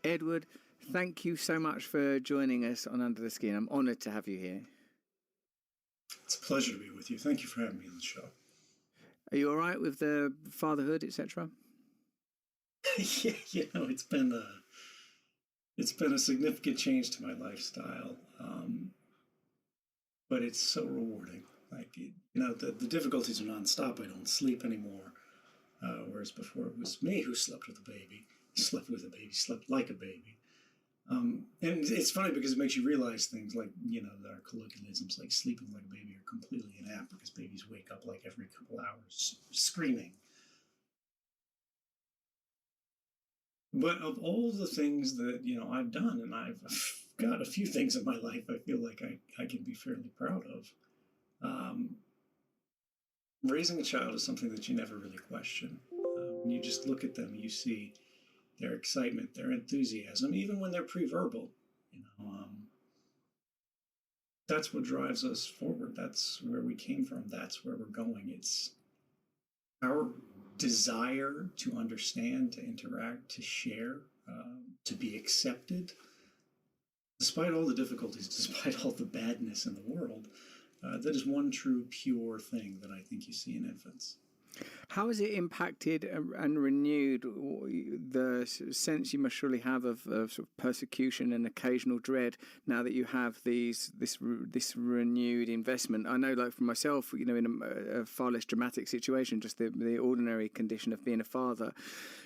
Edward, thank you so much for joining us on Under the Skin. I'm honoured to have you here. It's a pleasure to be with you. Thank you for having me on the show. Are you all right with the fatherhood, etc.? Yeah, it's been a significant change to my lifestyle, but it's so rewarding. The difficulties are nonstop. I don't sleep anymore, whereas before it was me who slept with a baby, slept like a baby. And it's funny because it makes you realize things like, our colloquialisms like sleeping like a baby are completely inapt because babies wake up like every couple hours screaming. But of all the things that, I've done, and I've got a few things in my life I feel like I can be fairly proud of. Raising a child is something that you never really question. When you just look at them, you see their excitement, their enthusiasm, even when they're pre-verbal. That's what drives us forward. That's where we came from. That's where we're going. It's our desire to understand, to interact, to share, to be accepted, despite all the difficulties, despite all the badness in the world. That is one true, pure thing that I think you see in infants. How has it impacted and renewed the sense you must surely have of sort of persecution and occasional dread now that you have this renewed investment? I know, like for myself, in a far less dramatic situation, just the ordinary condition of being a father,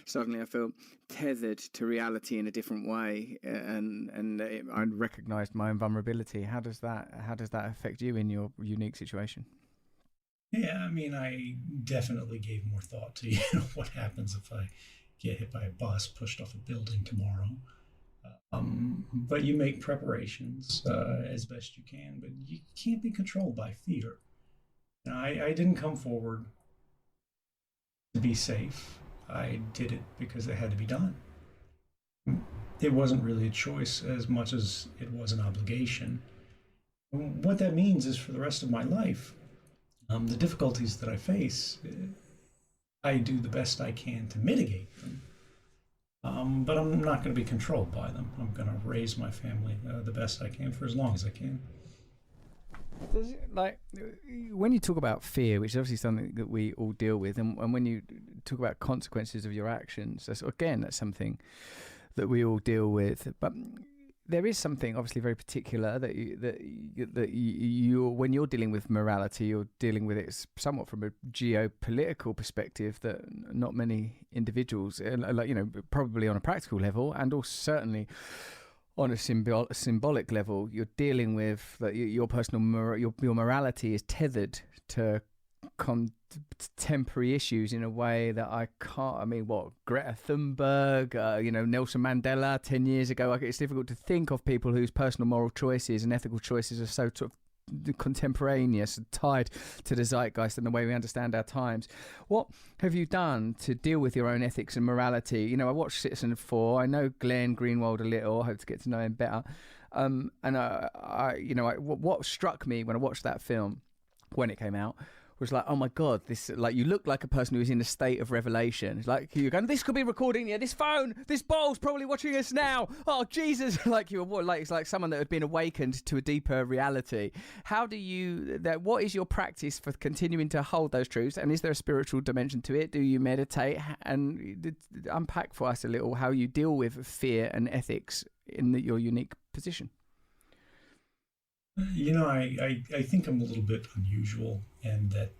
suddenly I feel tethered to reality in a different way, and I recognised my own vulnerability. How does that affect you in your unique situation? Yeah, I definitely gave more thought to what happens if I get hit by a bus, pushed off a building tomorrow. But you make preparations as best you can, but you can't be controlled by fear. I didn't come forward to be safe. I did it because it had to be done. It wasn't really a choice as much as it was an obligation. What that means is for the rest of my life, the difficulties that I face, I do the best I can to mitigate them. But I'm not going to be controlled by them. I'm going to raise my family the best I can for as long as I can. When you talk about fear, which is obviously something that we all deal with, and when you talk about consequences of your actions, that's something that we all deal with. But there is something obviously very particular that you when you're dealing with morality, you're dealing with it somewhat from a geopolitical perspective that not many individuals, probably on a practical level, and also certainly on a symbolic level, you're dealing with that your personal your morality is tethered to contemporary issues in a way that I can't. Greta Thunberg, Nelson Mandela 10 years ago. It's difficult to think of people whose personal moral choices and ethical choices are so sort of contemporaneous, tied to the zeitgeist and the way we understand our times. What have you done to deal with your own ethics and morality? I watched Citizen 4. I know Glenn Greenwald a little. I hope to get to know him better. And what struck me when I watched that film when it came out was like, oh my God, this, like, you look like a person who is in a state of revelation. It's like you're going, this could be recording you. This phone, this bowl's probably watching us now. Oh Jesus! It's like someone that had been awakened to a deeper reality. How do you? What is your practice for continuing to hold those truths? And is there a spiritual dimension to it? Do you meditate? And unpack for us a little how you deal with fear and ethics in your unique position. I think I'm a little bit unusual in that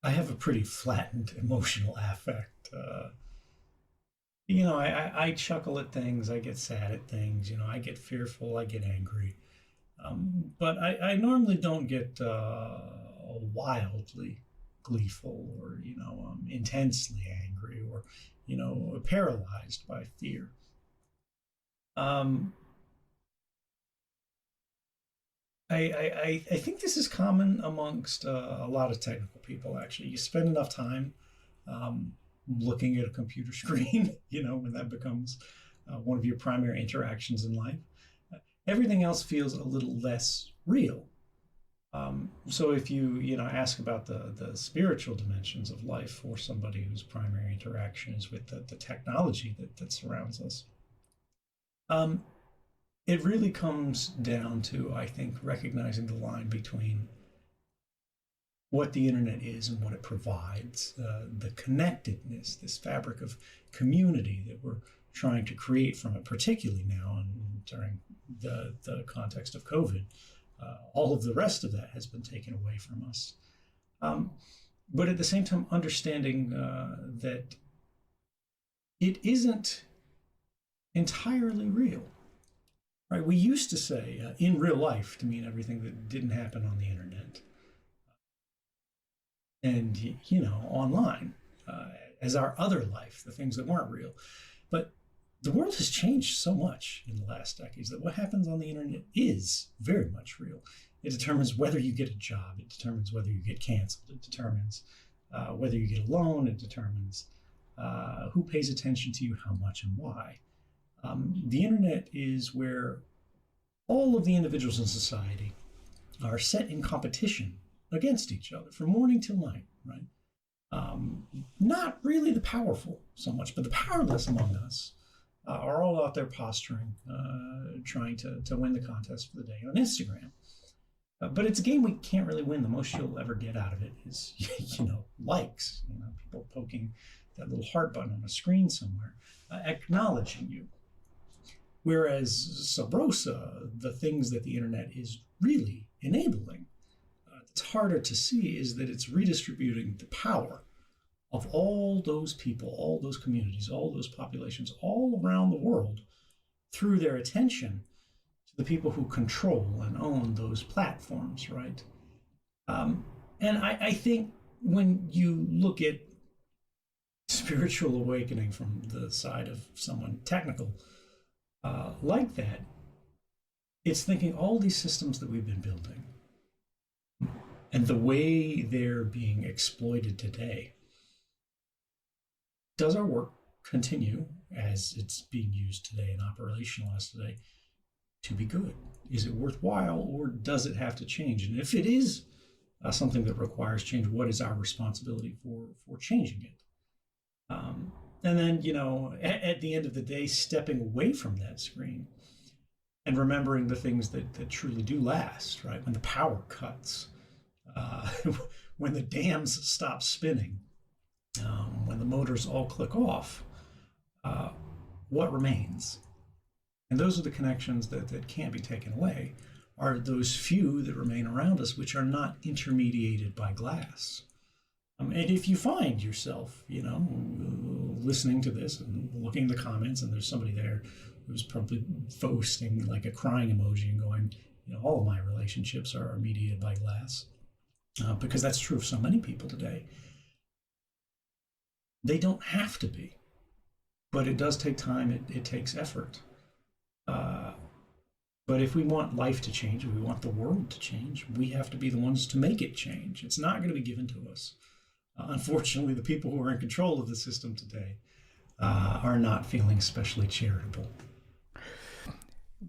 I have a pretty flattened emotional affect. I chuckle at things, I get sad at things, I get fearful, I get angry. But I normally don't get wildly gleeful or, intensely angry or, paralyzed by fear. I think this is common amongst a lot of technical people, actually. You spend enough time looking at a computer screen, when that becomes one of your primary interactions in life. Everything else feels a little less real. So if you ask about the spiritual dimensions of life for somebody whose primary interaction is with the technology that surrounds us, um, it really comes down to, I think, recognizing the line between what the internet is and what it provides, the connectedness, this fabric of community that we're trying to create from it, particularly now and during the context of COVID. All of the rest of that has been taken away from us. Um, but at the same time, understanding that it isn't entirely real. Right? We used to say in real life to mean everything that didn't happen on the internet and online as our other life, the things that weren't real. But the world has changed so much in the last decades that what happens on the internet is very much real. It determines whether you get a job. It determines whether you get canceled. It determines whether you get a loan. It determines who pays attention to you, how much, and why. The internet is where all of the individuals in society are set in competition against each other from morning till night, right? Not really the powerful so much, but the powerless among us are all out there posturing, trying to win the contest for the day on Instagram. But it's a game we can't really win. The most you'll ever get out of it is, likes, people poking that little heart button on a screen somewhere, acknowledging you. Whereas sub rosa, the things that the internet is really enabling, it's harder to see is that it's redistributing the power of all those people, all those communities, all those populations all around the world through their attention to the people who control and own those platforms, right? And I think when you look at spiritual awakening from the side of someone technical like that, it's thinking all these systems that we've been building and the way they're being exploited today. Does our work continue as it's being used today and operationalized today to be good? Is it worthwhile, or does it have to change? And if it is something that requires change, what is our responsibility for changing it? And then, at the end of the day, stepping away from that screen and remembering the things that truly do last, right? When the power cuts, when the dams stop spinning, when the motors all click off, what remains? And those are the connections that can't be taken away, are those few that remain around us, which are not intermediated by glass. And if you find yourself, listening to this and looking at the comments, and there's somebody there who's probably posting like a crying emoji and going, all of my relationships are mediated by glass, because that's true of so many people today. They don't have to be, but it does take time. It takes effort. But if we want life to change, if we want the world to change, we have to be the ones to make it change. It's not going to be given to us. Unfortunately, the people who are in control of the system today are not feeling especially charitable.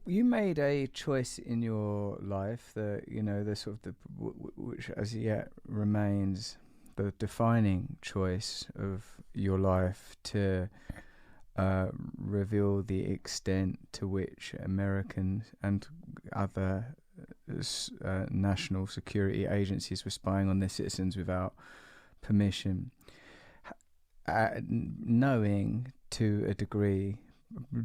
You made a choice in your life that, the sort of which as yet remains the defining choice of your life, to reveal the extent to which American and other national security agencies were spying on their citizens without permission, knowing to a degree,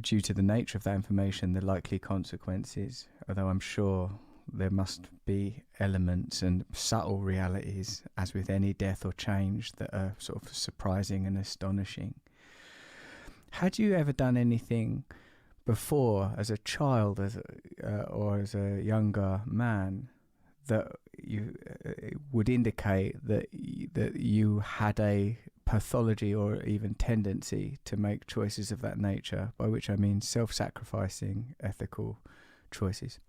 due to the nature of that information, the likely consequences, although I'm sure there must be elements and subtle realities, as with any death or change, that are sort of surprising and astonishing. Had you ever done anything before, as a child, or as a younger man, that you would indicate that you had a pathology or even tendency to make choices of that nature, by which I mean self-sacrificing ethical choices?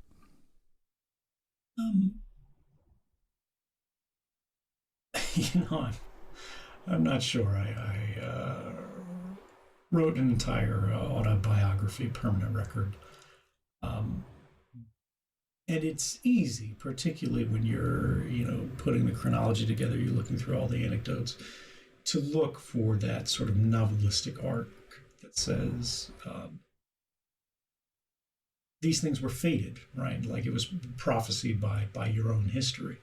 I'm not sure. I wrote an entire autobiography, permanent record, And it's easy, particularly when you're, putting the chronology together, you're looking through all the anecdotes, to look for that sort of novelistic arc that says these things were fated, right? Like it was prophesied by your own history.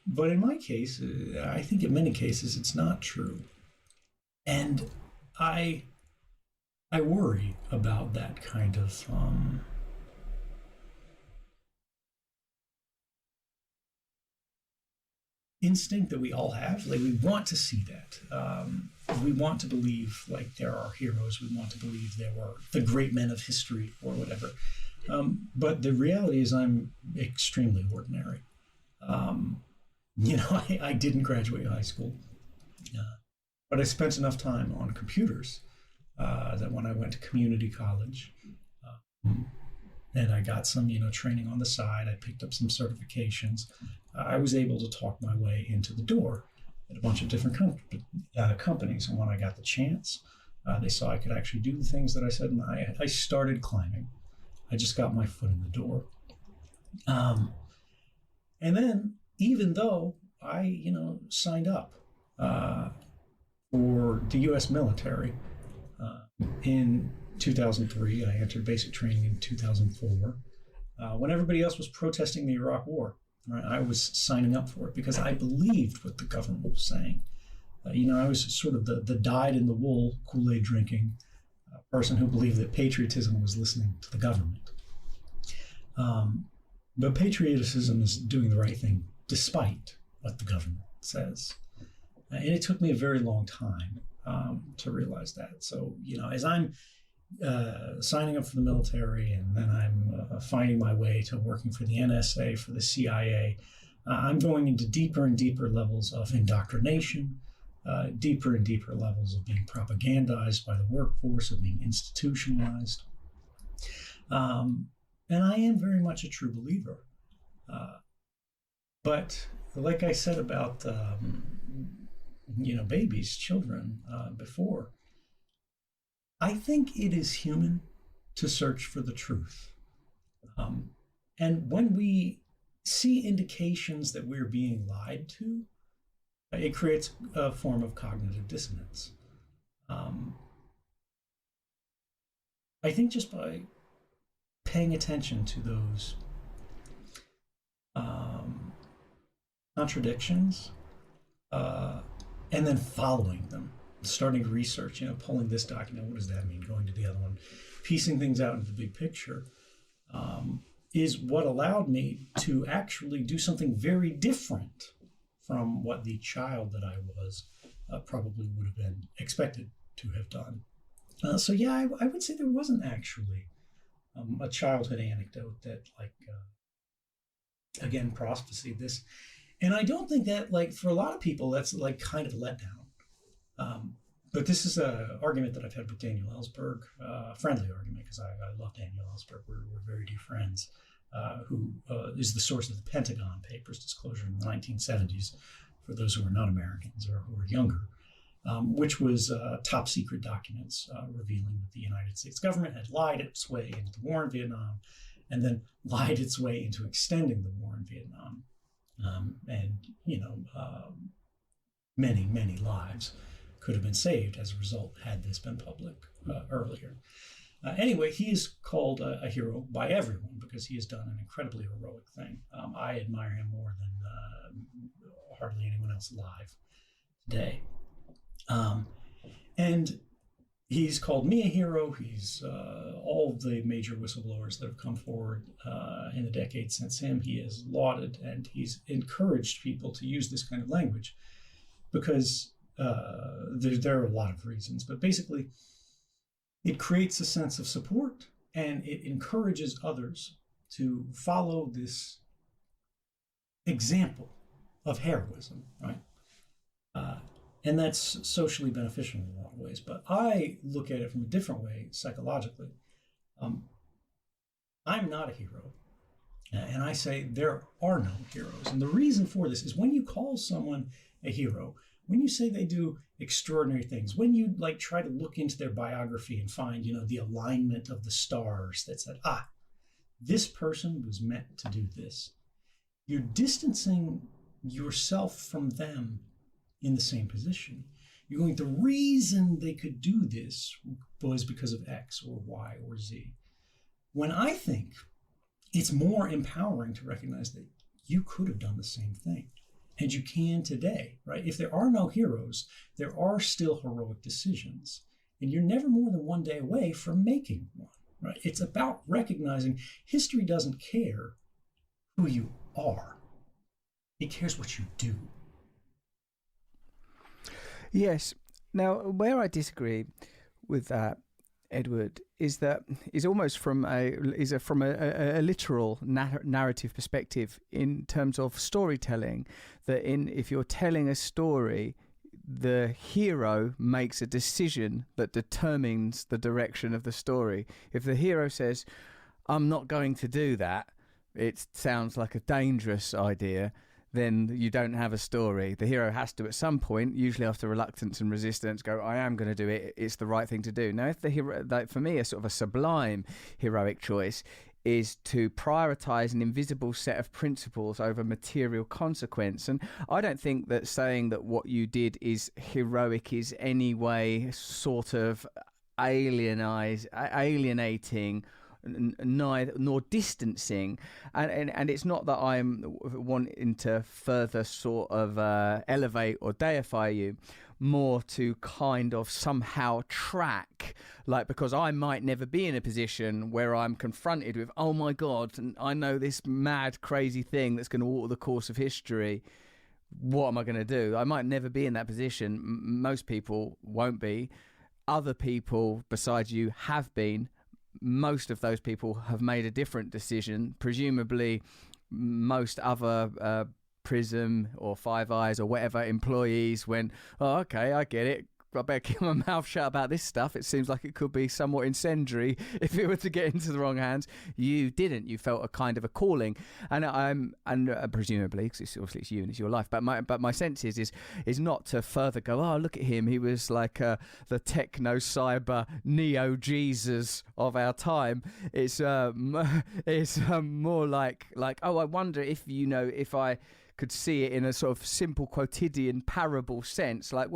But in my case, I think in many cases it's not true, and I I worry about that kind of instinct that we all have. Like we want to see that. We want to believe like there are heroes. We want to believe there were the great men of history or whatever. But the reality is, I'm extremely ordinary. Um, I didn't graduate high school, but I spent enough time on computers that when I went to community college, and I got some, training on the side. I picked up some certifications. I was able to talk my way into the door at a bunch of different companies. And when I got the chance, they saw I could actually do the things that I said, and I started climbing. I just got my foot in the door. And then, even though I, signed up for the U.S. military in 2003, I entered basic training in 2004. When everybody else was protesting the Iraq War, right, I was signing up for it because I believed what the government was saying. I was sort of the dyed-in-the-wool Kool-Aid drinking person who believed that patriotism was listening to the government. But patriotism is doing the right thing despite what the government says. And it took me a very long time to realize that. So, as I'm signing up for the military, and then I'm finding my way to working for the NSA, for the CIA, I'm going into deeper and deeper levels of indoctrination, deeper and deeper levels of being propagandized by the workforce, of being institutionalized. And I am very much a true believer. But like I said about, babies, children before, I think it is human to search for the truth. And when we see indications that we're being lied to, it creates a form of cognitive dissonance. I think just by paying attention to those contradictions and then following them, starting to research, pulling this document, what does that mean? Going to the other one, piecing things out into the big picture, is what allowed me to actually do something very different from what the child that I was probably would have been expected to have done. So yeah, I would say there wasn't actually a childhood anecdote that, like, again, prophesied this. And I don't think that, like, for a lot of people, that's like kind of a letdown. But this is an argument that I've had with Daniel Ellsberg, a friendly argument, because I love Daniel Ellsberg. We're very dear friends, who is the source of the Pentagon Papers disclosure in the 1970s, for those who are not Americans or who are younger, which was top secret documents revealing that the United States government had lied its way into the war in Vietnam, and then lied its way into extending the war in Vietnam. Many, many lives could have been saved as a result had this been public earlier. Anyway, he is called a hero by everyone because he has done an incredibly heroic thing. I admire him more than hardly anyone else alive today. And he's called me a hero. He's all of the major whistleblowers that have come forward in the decades since him. He has lauded and he's encouraged people to use this kind of language because there are a lot of reasons, but basically it creates a sense of support and it encourages others to follow this example of heroism, right? And that's socially beneficial in a lot of ways. But I look at it from a different way, psychologically. I'm not a hero. And I say there are no heroes. And the reason for this is when you call someone a hero, when you say they do extraordinary things, when you like try to look into their biography and find, the alignment of the stars that said, This person was meant to do this. You're distancing yourself from them in the same position. You're going, the reason they could do this was because of X or Y or Z. When I think it's more empowering to recognize that you could have done the same thing, and you can today, right? If there are no heroes, there are still heroic decisions, and you're never more than one day away from making one, right? It's about recognizing history doesn't care who you are. It cares what you do. Yes. Now, where I disagree with that, Edward, is almost from a literal narrative perspective in terms of storytelling. That if you're telling a story, the hero makes a decision that determines the direction of the story. If the hero says, "I'm not going to do that," it sounds like a dangerous idea. Then you don't have a story. The hero has to, at some point, usually after reluctance and resistance, go, "I am going to do it. It's the right thing to do." Now, if the hero, like for me, a sort of a sublime heroic choice is to prioritize an invisible set of principles over material consequence. And I don't think that saying that what you did is heroic is any way sort of alienating, neither nor distancing, and it's not that I'm wanting to further sort of elevate or deify you, more to kind of somehow track, like, because I might never be in a position where I'm confronted with, oh my god, and I know this mad crazy thing that's going to alter the course of history. What am I going to do? I might never be in that position. Most people won't be. Other people besides you have been. Most of those people have made a different decision. Presumably, most other Prism or Five Eyes or whatever employees went, "Oh, okay, I get it. I better keep my mouth shut about this stuff. It seems like it could be somewhat incendiary if it were to get into the wrong hands." You didn't. You felt a kind of a calling, and presumably, because obviously it's you and it's your life. But my sense is not to further go, "Oh, look at him. He was like the techno cyber neo Jesus of our time." It's more like, oh, I wonder if I could see it in a sort of simple quotidian parable sense, like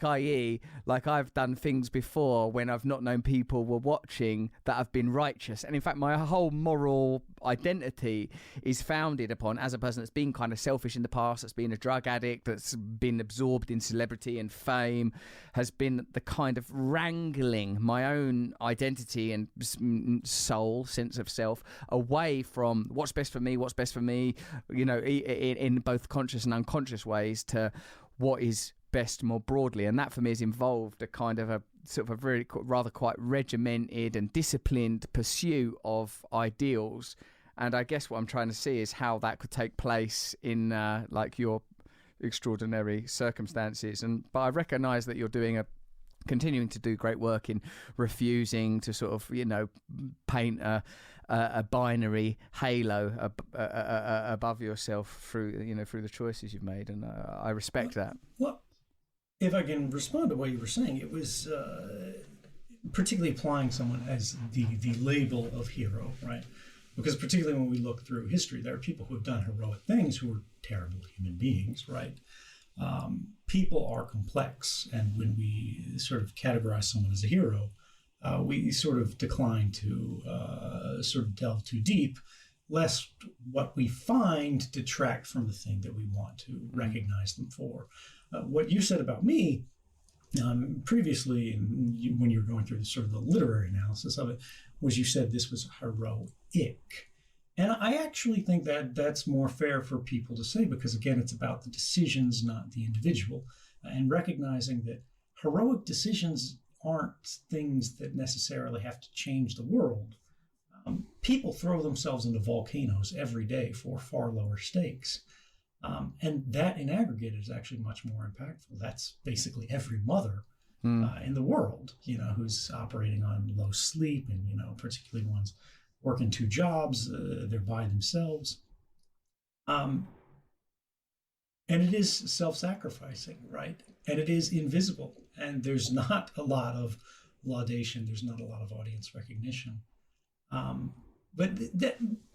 i.e., like I've done things before when I've not known people were watching that have been righteous. And in fact, my whole moral identity is founded upon, as a person that's been kind of selfish in the past, that's been a drug addict, that's been absorbed in celebrity and fame, has been the kind of wrangling my own identity and soul, sense of self, away from what's best for me, in both conscious and unconscious ways, to what is best more broadly. And that for me has involved a kind of a sort of a really rather quite regimented and disciplined pursuit of ideals. And I guess what I'm trying to see is how that could take place in like your extraordinary circumstances. But I recognise that you're continuing to do great work in refusing to sort of, paint a binary halo above yourself through the choices you've made, and I respect that. Well, if I can respond to what you were saying, it was particularly applying someone as the label of hero, right? Because particularly when we look through history, there are people who have done heroic things who are terrible human beings, right? People are complex, and when we sort of categorize someone as a hero, we sort of decline to sort of delve too deep, lest what we find detract from the thing that we want to recognize them for. What you said about me previously, when you were going through sort of the literary analysis of it, was you said this was heroic. And I actually think that that's more fair for people to say, because again, it's about the decisions, not the individual, and recognizing that heroic decisions aren't things that necessarily have to change the world. People throw themselves into volcanoes every day for far lower stakes. And that in aggregate is actually much more impactful. That's basically every mother in the world, who's operating on low sleep, and, particularly ones working two jobs, they're by themselves. And it is self-sacrificing, right? And it is invisible. And there's not a lot of laudation. There's not a lot of audience recognition. But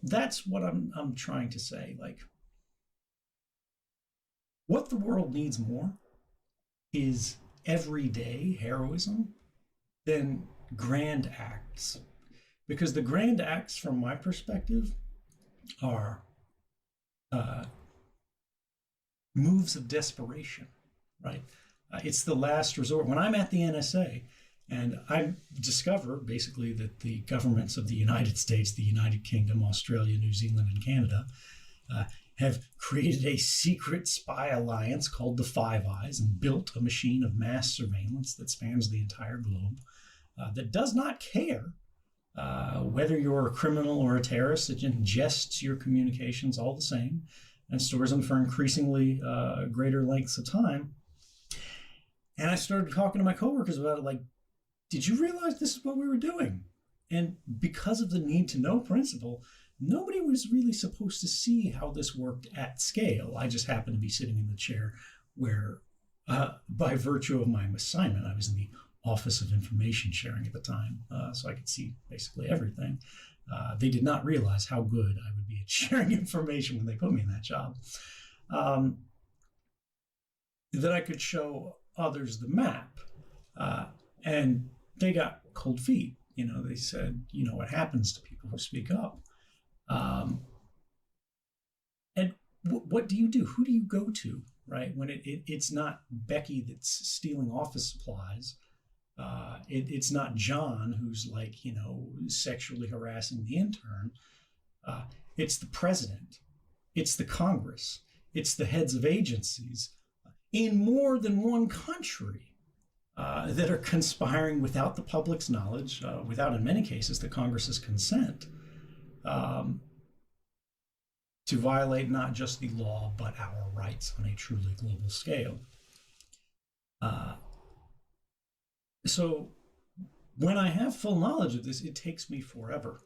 that's what I'm trying to say. Like, what the world needs more is everyday heroism than grand acts. Because the grand acts, from my perspective, are moves of desperation, right? It's the last resort. When I'm at the NSA and I discover basically that the governments of the United States, the United Kingdom, Australia, New Zealand, and Canada have created a secret spy alliance called the Five Eyes and built a machine of mass surveillance that spans the entire globe, that does not care whether you're a criminal or a terrorist. It ingests your communications all the same and stores them for increasingly greater lengths of time. And I started talking to my coworkers about it, like, did you realize this is what we were doing? And because of the need to know principle, nobody was really supposed to see how this worked at scale. I just happened to be sitting in the chair where, by virtue of my assignment, I was in the Office of Information Sharing at the time, so I could see basically everything. They did not realize how good I would be at sharing information when they put me in that job. That I could show others the map, and they got cold feet. You know, they said, you know what happens to people who speak up. And what do you do? Who do you go to, right? When it's not Becky that's stealing office supplies. It's not John who's, like, you know, sexually harassing the intern. It's the president. It's the Congress. It's the heads of agencies in more than one country that are conspiring without the public's knowledge, without, in many cases, the Congress's consent, to violate not just the law, but our rights on a truly global scale. So when I have full knowledge of this, it takes me forever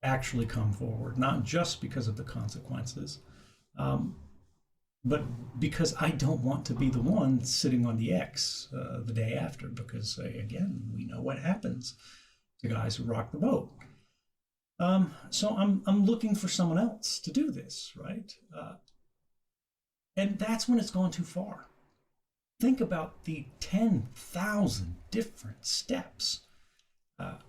to actually come forward, not just because of the consequences, but because I don't want to be the one sitting on the X the day after, because, again, we know what happens to guys who rock the boat. So I'm looking for someone else to do this, right? And that's when it's gone too far. Think about the 10,000 different steps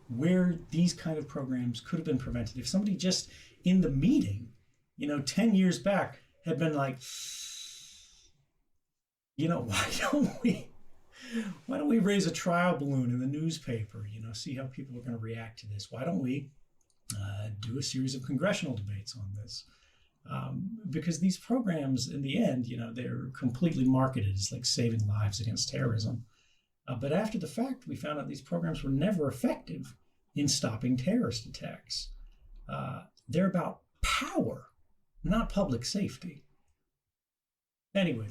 where these kind of programs could have been prevented. If somebody just in the meeting, 10 years back had been like, why don't we raise a trial balloon in the newspaper, see how people are going to react to this? Why don't we do a series of congressional debates on this? Because these programs, in the end, they're completely marketed as like saving lives against terrorism. But after the fact, we found out these programs were never effective in stopping terrorist attacks. They're about power, not public safety. Anyway,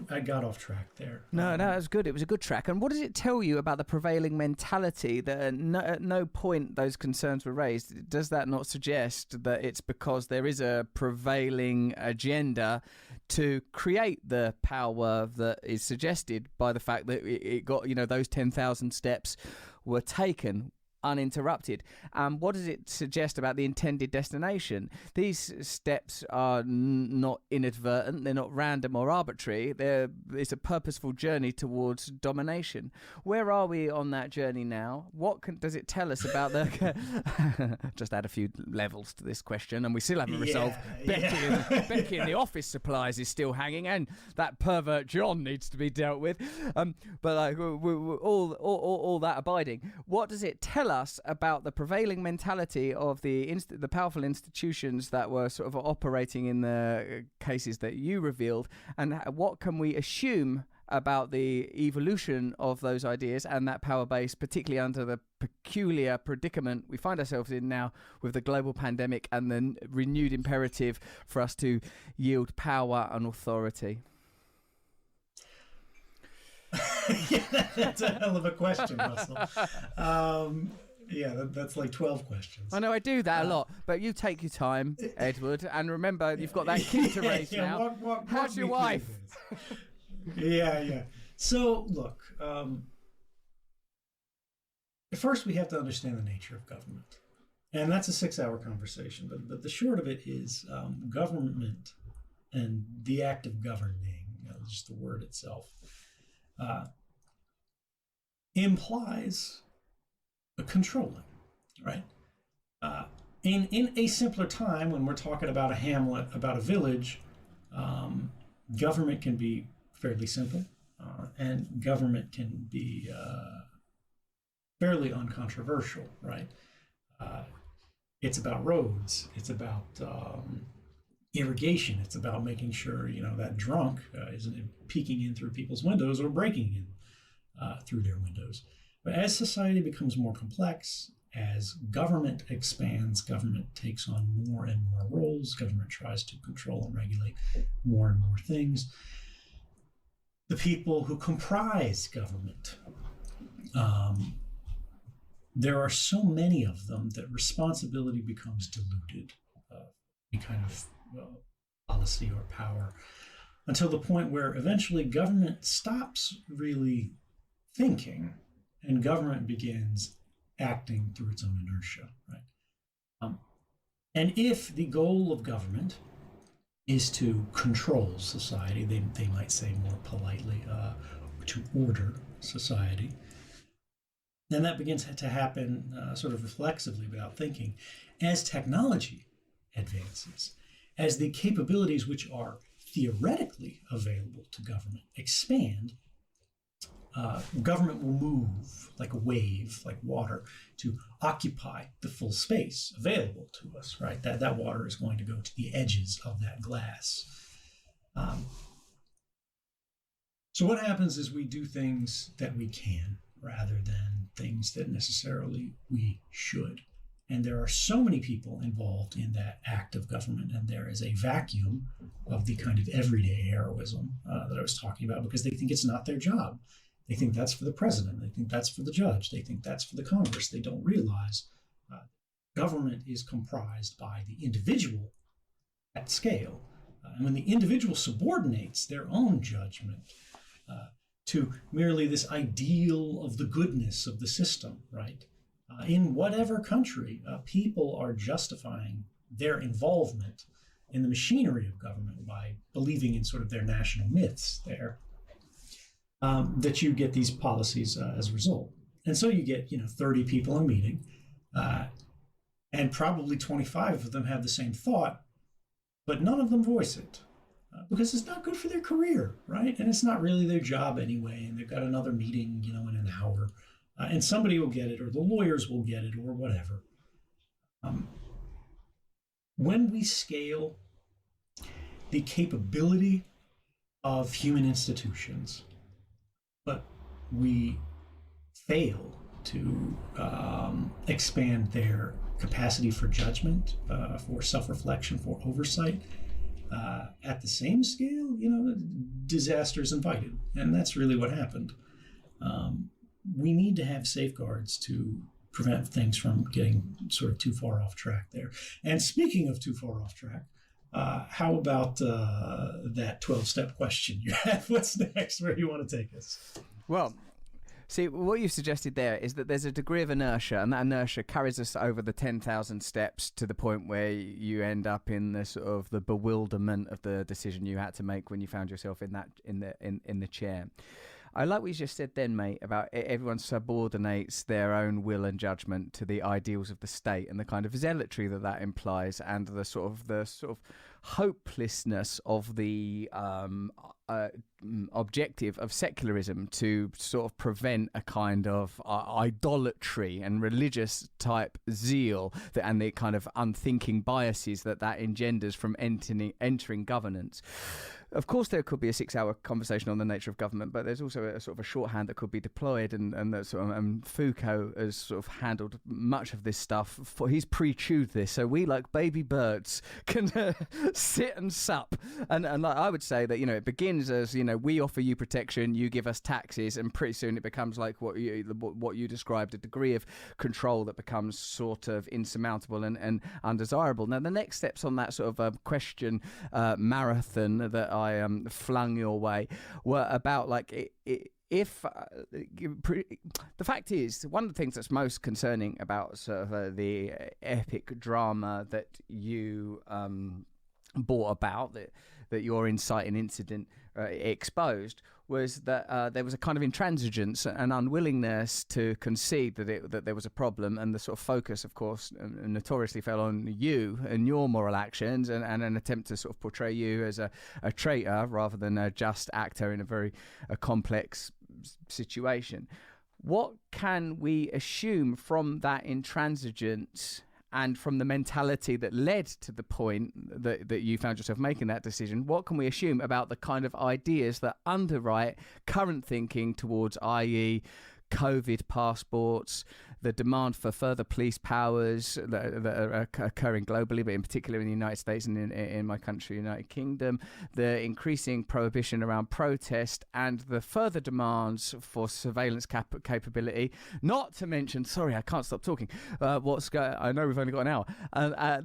I got off track there. No, that was good. It was a good track. And what does it tell you about the prevailing mentality that at no point those concerns were raised? Does that not suggest that it's because there is a prevailing agenda to create the power that is suggested by the fact that it got, those 10,000 steps were taken uninterrupted? What does it suggest about the intended destination? These steps are not inadvertent, they're not random or arbitrary, it's a purposeful journey towards domination. Where are we on that journey now? What does it tell us about the... Just add a few levels to this question, and we still haven't resolved. Becky in the office supplies is still hanging, and that pervert John needs to be dealt with. But like all that abiding, what does it tell us about the prevailing mentality of the powerful institutions that were sort of operating in the cases that you revealed, and what can we assume about the evolution of those ideas and that power base, particularly under the peculiar predicament we find ourselves in now with the global pandemic and the renewed imperative for us to yield power and authority? Yeah, that's a hell of a question, Russell. That's like 12 questions. I know I do that a lot, but you take your time, Edward, and remember you've got that kid to raise now. How's your wife? Yeah. So, look, first we have to understand the nature of government. And that's a 6-hour conversation. But the short of it is government and the act of governing, just the word itself, implies a controlling, right? In a simpler time, when we're talking about a hamlet, about a village, government can be fairly simple, and government can be fairly uncontroversial, right? It's about roads. It's about irrigation. It's about making sure that drunk isn't peeking in through people's windows or breaking in through their windows. But as society becomes more complex, as government expands, government takes on more and more roles, government tries to control and regulate more and more things. The people who comprise government, there are so many of them that responsibility becomes diluted, any kind of policy or power, until the point where eventually government stops really thinking and government begins acting through its own inertia, right? And if the goal of government is to control society, they might say more politely, to order society, then that begins to happen sort of reflexively without thinking. As technology advances, as the capabilities which are theoretically available to government expand, government will move like a wave, like water, to occupy the full space available to us, right? That water is going to go to the edges of that glass. So what happens is we do things that we can rather than things that necessarily we should. And there are so many people involved in that act of government, and there is a vacuum of the kind of everyday heroism that I was talking about, because they think it's not their job. They think that's for the president. They think that's for the judge. They think that's for the Congress. They don't realize government is comprised by the individual at scale. And when the individual subordinates their own judgment to merely this ideal of the goodness of the system, right? In whatever country, people are justifying their involvement in the machinery of government by believing in sort of their national myths there, that you get these policies as a result. And so you get, 30 people in a meeting, and probably 25 of them have the same thought, but none of them voice it. Because it's not good for their career, right? And it's not really their job anyway. And they've got another meeting, in an hour. And somebody will get it, or the lawyers will get it, or whatever. When we scale the capability of human institutions, but we fail to expand their capacity for judgment, for self-reflection, for oversight, at the same scale, disaster is invited. And that's really what happened. We need to have safeguards to prevent things from getting sort of too far off track there. And speaking of too far off track, how about that 12-step question you had? What's next? Where do you want to take us? Well, see, what you've suggested there is that there's a degree of inertia, and that inertia carries us over the 10,000 steps to the point where you end up in the sort of the bewilderment of the decision you had to make when you found yourself in the chair. I like what you just said then, mate, about everyone subordinates their own will and judgment to the ideals of the state, and the kind of zealotry that implies, and the sort of hopelessness of the objective of secularism to sort of prevent a kind of idolatry and religious type zeal and the kind of unthinking biases that engenders from entering governance. Of course, there could be a 6-hour conversation on the nature of government, but there's also a sort of a shorthand that could be deployed, and that sort of, Foucault has sort of handled much of this stuff. He's pre-chewed this, so we, like baby birds, can sit and sup. And like I would say that it begins as we offer you protection, you give us taxes, and pretty soon it becomes like what you described, a degree of control that becomes sort of insurmountable and undesirable. Now, the next steps on that sort of question marathon that I flung your way were about like if the fact is, one of the things that's most concerning about sort of the epic drama that you brought about, that your inciting incident exposed, was that there was a kind of intransigence and unwillingness to concede that there was a problem, and the sort of focus, of course, notoriously fell on you and your moral actions, and an attempt to sort of portray you as a traitor rather than a just actor in a very complex situation. What can we assume from that intransigence and from the mentality that led to the point that you found yourself making that decision? What can we assume about the kind of ideas that underwrite current thinking towards, i.e., COVID passports, the demand for further police powers that are occurring globally, but in particular in the United States and in my country, United Kingdom, the increasing prohibition around protest, and the further demands for surveillance capability, not to mention, sorry, I can't stop talking, I know we've only got an hour,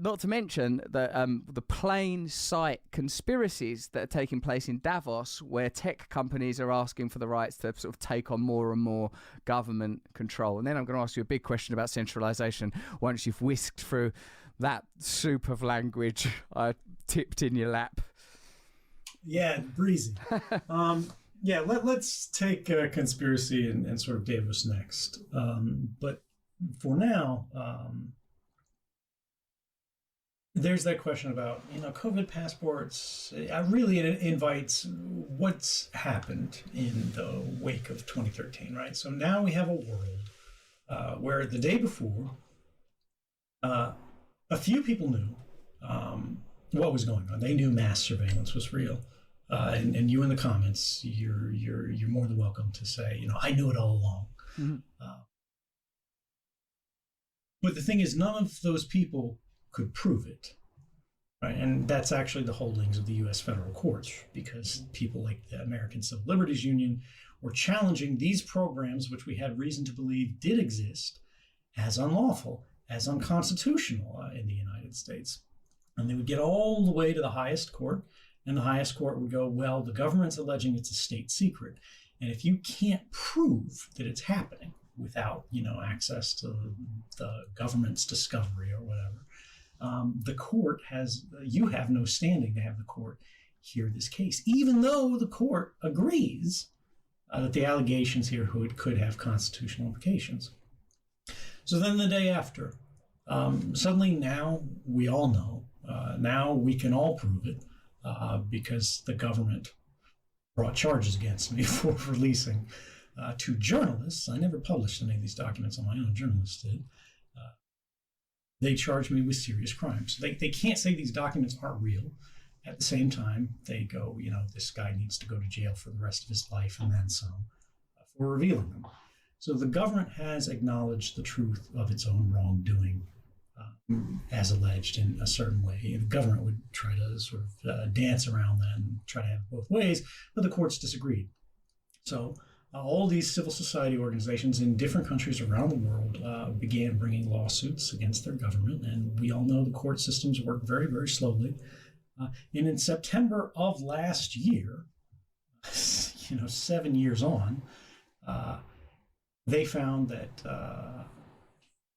not to mention the plain sight conspiracies that are taking place in Davos, where tech companies are asking for the rights to sort of take on more and more government control. And then I'm going to ask you a big question about centralisation once you've whisked through that soup of language I tipped in your lap. Yeah, breezy. Let's take conspiracy and sort of Davos next. But for now, there's that question about, COVID passports. Really, it invites what's happened in the wake of 2013, right? So now we have a world where the day before, a few people knew what was going on. They knew mass surveillance was real. And you in the comments, you're more than welcome to say, I knew it all along. Mm-hmm. But the thing is, none of those people could prove it, right? And that's actually the holdings of the U.S. federal courts, because people like the American Civil Liberties Union were challenging these programs, which we had reason to believe did exist, as unlawful, as unconstitutional in the United States. And they would get all the way to the highest court, and the highest court would go, well, the government's alleging it's a state secret. And if you can't prove that it's happening without, access to the government's discovery or whatever, the court you have no standing to have the court hear this case, even though the court agrees that the allegations here could have constitutional implications. So then the day after, suddenly now we all know, now we can all prove it, because the government brought charges against me for releasing to journalists. I never published any of these documents on my own, journalists did. They charged me with serious crimes. They can't say these documents aren't real. At the same time, they go, this guy needs to go to jail for the rest of his life and then some for revealing them. So the government has acknowledged the truth of its own wrongdoing, as alleged in a certain way. The government would try to sort of dance around that and try to have it both ways, but the courts disagreed. So all these civil society organizations in different countries around the world began bringing lawsuits against their government, and we all know the court systems work very, very slowly. And in September of last year, 7 years on, they found that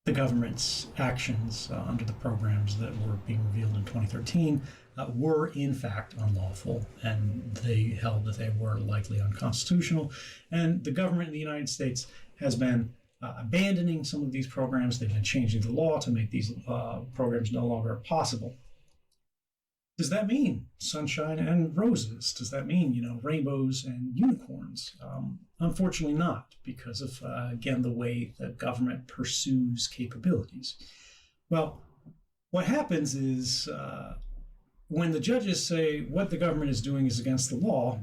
the government's actions under the programs that were being revealed in 2013 were in fact unlawful, and they held that they were likely unconstitutional. And the government in the United States has been abandoning some of these programs. They've been changing the law to make these programs no longer possible. Does that mean sunshine and roses? Does that mean, rainbows and unicorns? Unfortunately not, because of, again, the way the government pursues capabilities. Well, what happens is when the judges say what the government is doing is against the law,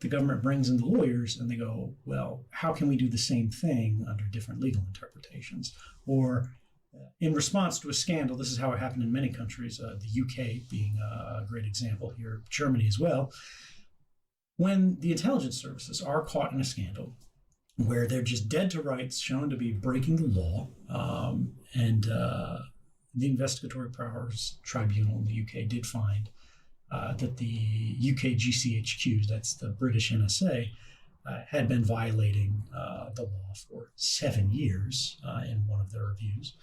the government brings in the lawyers and they go, well, how can we do the same thing under different legal interpretations? Or in response to a scandal, this is how it happened in many countries, the UK being a great example here, Germany as well. When the intelligence services are caught in a scandal where they're just dead to rights, shown to be breaking the law, and the Investigatory Powers Tribunal in the UK did find that the UK GCHQ, that's the British NSA, had been violating the law for 7 years in one of their reviews.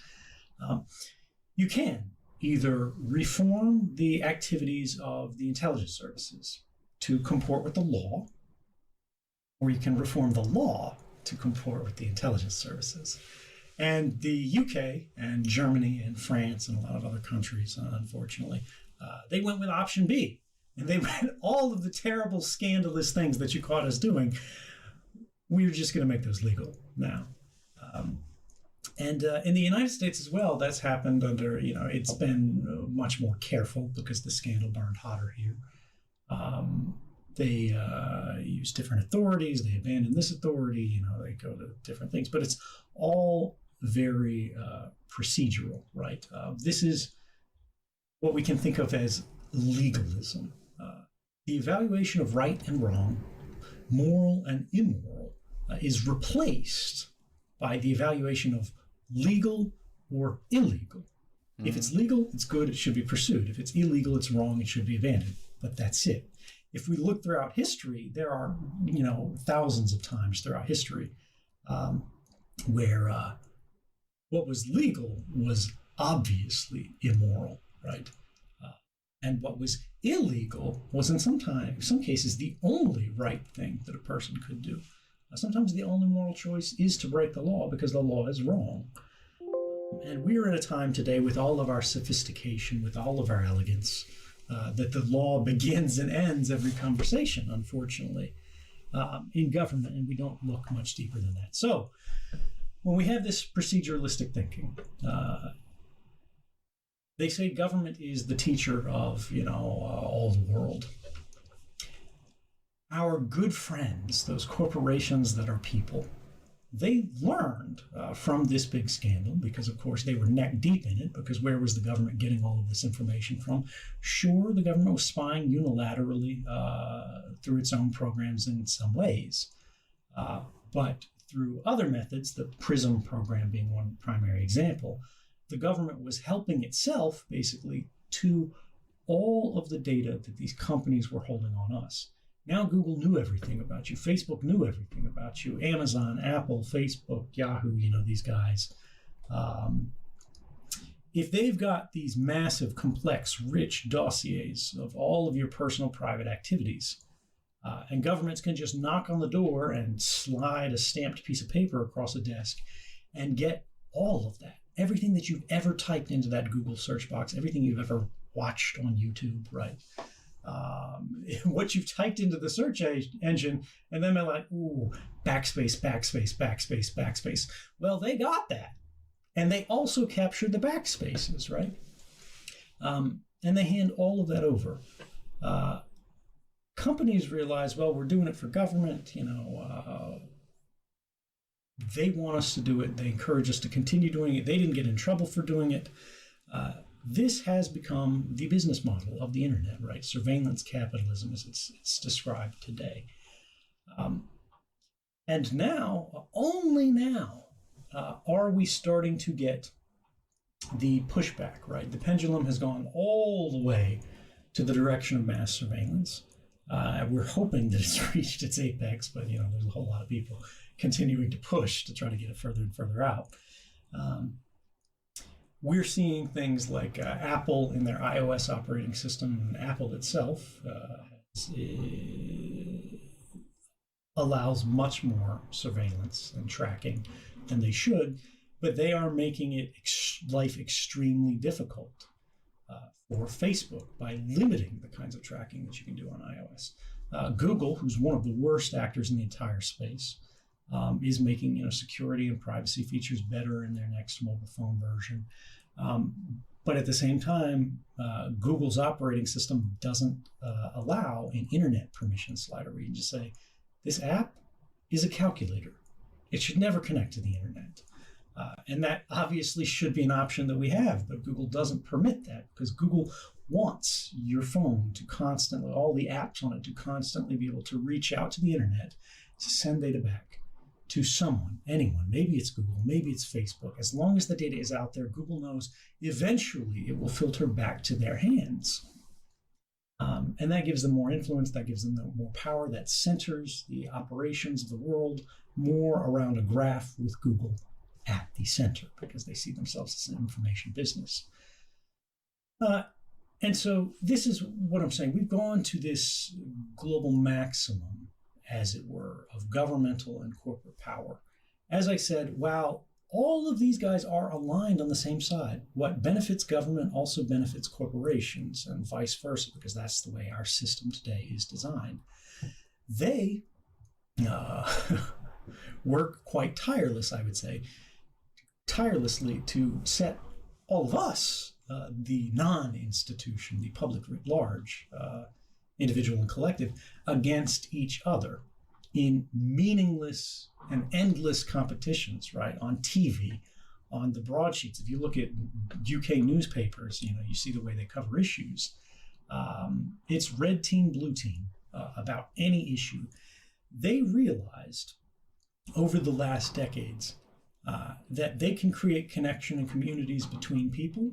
You can either reform the activities of the intelligence services to comport with the law, or you can reform the law to comport with the intelligence services. And the UK and Germany and France and a lot of other countries, unfortunately, they went with option B. And they went, all of the terrible, scandalous things that you caught us doing, we're just going to make those legal now. And in the United States as well, that's happened under, it's been much more careful because the scandal burned hotter here. They use different authorities. They abandon this authority. They go to different things. But it's all very procedural, right? This is what we can think of as legalism. The evaluation of right and wrong, moral and immoral, is replaced by the evaluation of legal or illegal. Mm-hmm. If it's legal, it's good, it should be pursued. If it's illegal, it's wrong, it should be abandoned. But that's it. If we look throughout history, there are, thousands of times throughout history where what was legal was obviously immoral, right? And what was illegal was in some cases the only right thing that a person could do. Sometimes the only moral choice is to break the law because the law is wrong. And we're in a time today with all of our sophistication, with all of our elegance, that the law begins and ends every conversation, unfortunately, in government, and we don't look much deeper than that. So when we have this proceduralistic thinking, they say government is the teacher of, all the world. Our good friends, those corporations that are people, they learned from this big scandal because, of course, they were neck deep in it, because where was the government getting all of this information from? Sure, the government was spying unilaterally through its own programs in some ways, but through other methods, the PRISM program being one primary example, the government was helping itself, basically, to all of the data that these companies were holding on us. Now Google knew everything about you. Facebook knew everything about you. Amazon, Apple, Facebook, Yahoo, these guys. If they've got these massive, complex, rich dossiers of all of your personal private activities, and governments can just knock on the door and slide a stamped piece of paper across a desk and get all of that. Everything that you've ever typed into that Google search box, everything you've ever watched on YouTube, right? What you've typed into the search engine, and then they're like, ooh, backspace, backspace, backspace, backspace. Well, they got that. And they also captured the backspaces, right? And they hand all of that over. Companies realize, well, we're doing it for government, they want us to do it. They encourage us to continue doing it. They didn't get in trouble for doing it. This has become the business model of the internet, right? Surveillance capitalism, as it's described today. And now, only now, are we starting to get the pushback, right? The pendulum has gone all the way to the direction of mass surveillance. We're hoping that it's reached its apex, but there's a whole lot of people continuing to push to try to get it further and further out. We're seeing things like Apple in their iOS operating system, and Apple itself allows much more surveillance and tracking than they should, but they are making it life extremely difficult for Facebook by limiting the kinds of tracking that you can do on iOS. Google, who's one of the worst actors in the entire space, is making security and privacy features better in their next mobile phone version. But at the same time, Google's operating system doesn't allow an internet permission slider where you can just say, this app is a calculator. It should never connect to the internet. And that obviously should be an option that we have, but Google doesn't permit that because Google wants your phone to constantly, all the apps on it, to constantly be able to reach out to the internet to send data back to someone, anyone. Maybe it's Google, maybe it's Facebook. As long as the data is out there, Google knows eventually it will filter back to their hands. And that gives them more influence, that gives them more power, that centers the operations of the world more around a graph with Google at the center, because they see themselves as an information business. And so this is what I'm saying. We've gone to this global maximum, as it were, of governmental and corporate power. As I said, while all of these guys are aligned on the same side, what benefits government also benefits corporations, and vice versa, because that's the way our system today is designed. They work quite tirelessly to set all of us, the non-institution, the public writ large, individual and collective, against each other in meaningless and endless competitions, right? On TV, on the broadsheets. If you look at UK newspapers, you see the way they cover issues. It's red team, blue team about any issue. They realized over the last decades that they can create connection and communities between people,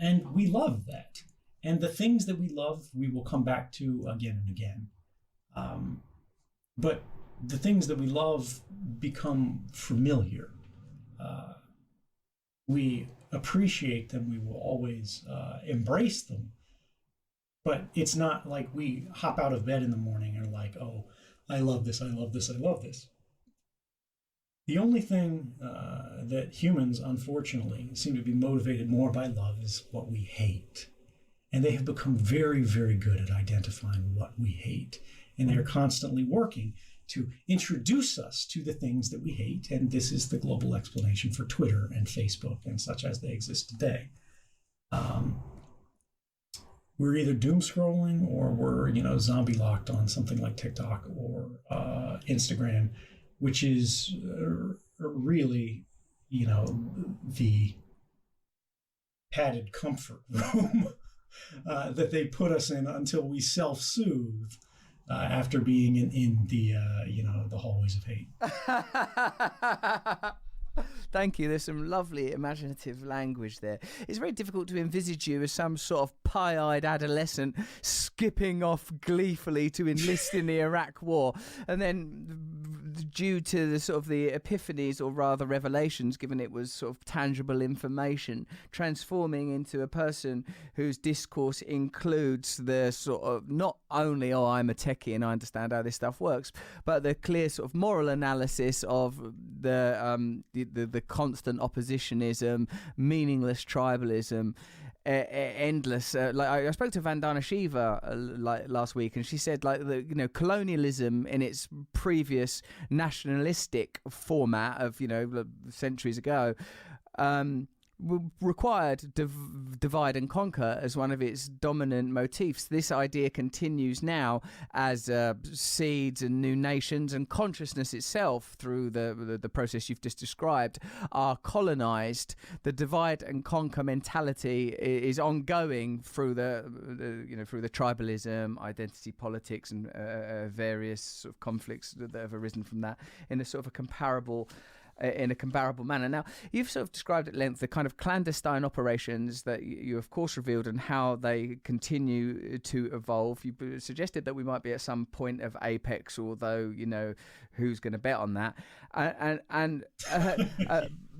and we love that. And the things that we love, we will come back to again and again. But the things that we love become familiar. We appreciate them, we will always embrace them. But it's not like we hop out of bed in the morning and are like, oh, I love this, I love this, I love this. The only thing that humans, unfortunately, seem to be motivated more by love is what we hate. And they have become very, very good at identifying what we hate. And they're constantly working to introduce us to the things that we hate. And this is the global explanation for Twitter and Facebook and such as they exist today. We're either doom scrolling or we're, zombie locked on something like TikTok or Instagram, which is really, the padded comfort room that they put us in until we self-soothe after being in the the hallways of hate. Thank you. There's some lovely imaginative language there. It's very difficult to envisage you as some sort of pie-eyed adolescent skipping off gleefully to enlist in the Iraq War, and then due to the sort of the epiphanies, or rather revelations, given it was sort of tangible information, transforming into a person whose discourse includes the sort of not only, oh, I'm a techie and I understand how this stuff works, but the clear sort of moral analysis of the constant oppositionism, meaningless tribalism, endless. Like I spoke to Vandana Shiva last week, and she said colonialism in its previous nationalistic format of centuries ago required divide and conquer as one of its dominant motifs. This idea continues now as seeds and new nations and consciousness itself, through the process you've just described, are colonized. The divide and conquer mentality is ongoing through the tribalism, identity politics, and various sort of conflicts that have arisen from that in a sort of a comparable manner. Now, you've sort of described at length the kind of clandestine operations that you of course revealed and how they continue to evolve. You suggested that we might be at some point of apex, although who's going to bet on that?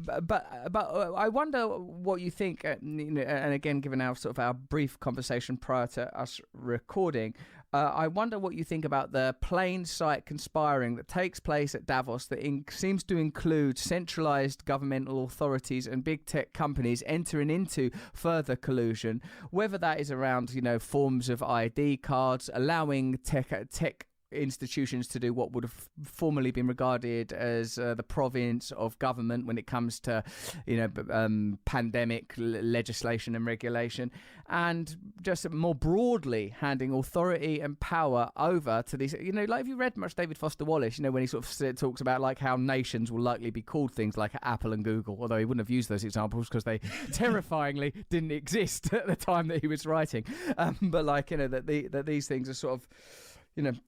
But I wonder what you think. And again, given our sort of our brief conversation prior to us recording, I wonder what you think about the plain sight conspiring that takes place at Davos that seems to include centralized governmental authorities and big tech companies entering into further collusion, whether that is around forms of ID cards, allowing tech institutions to do what would have formerly been regarded as the province of government when it comes to pandemic legislation and regulation, and just more broadly handing authority and power over to these, like, if you read much David Foster Wallace, when he sort of talks about like how nations will likely be called things like Apple and Google, although he wouldn't have used those examples because they terrifyingly didn't exist at the time that he was writing, but like that these things are sort of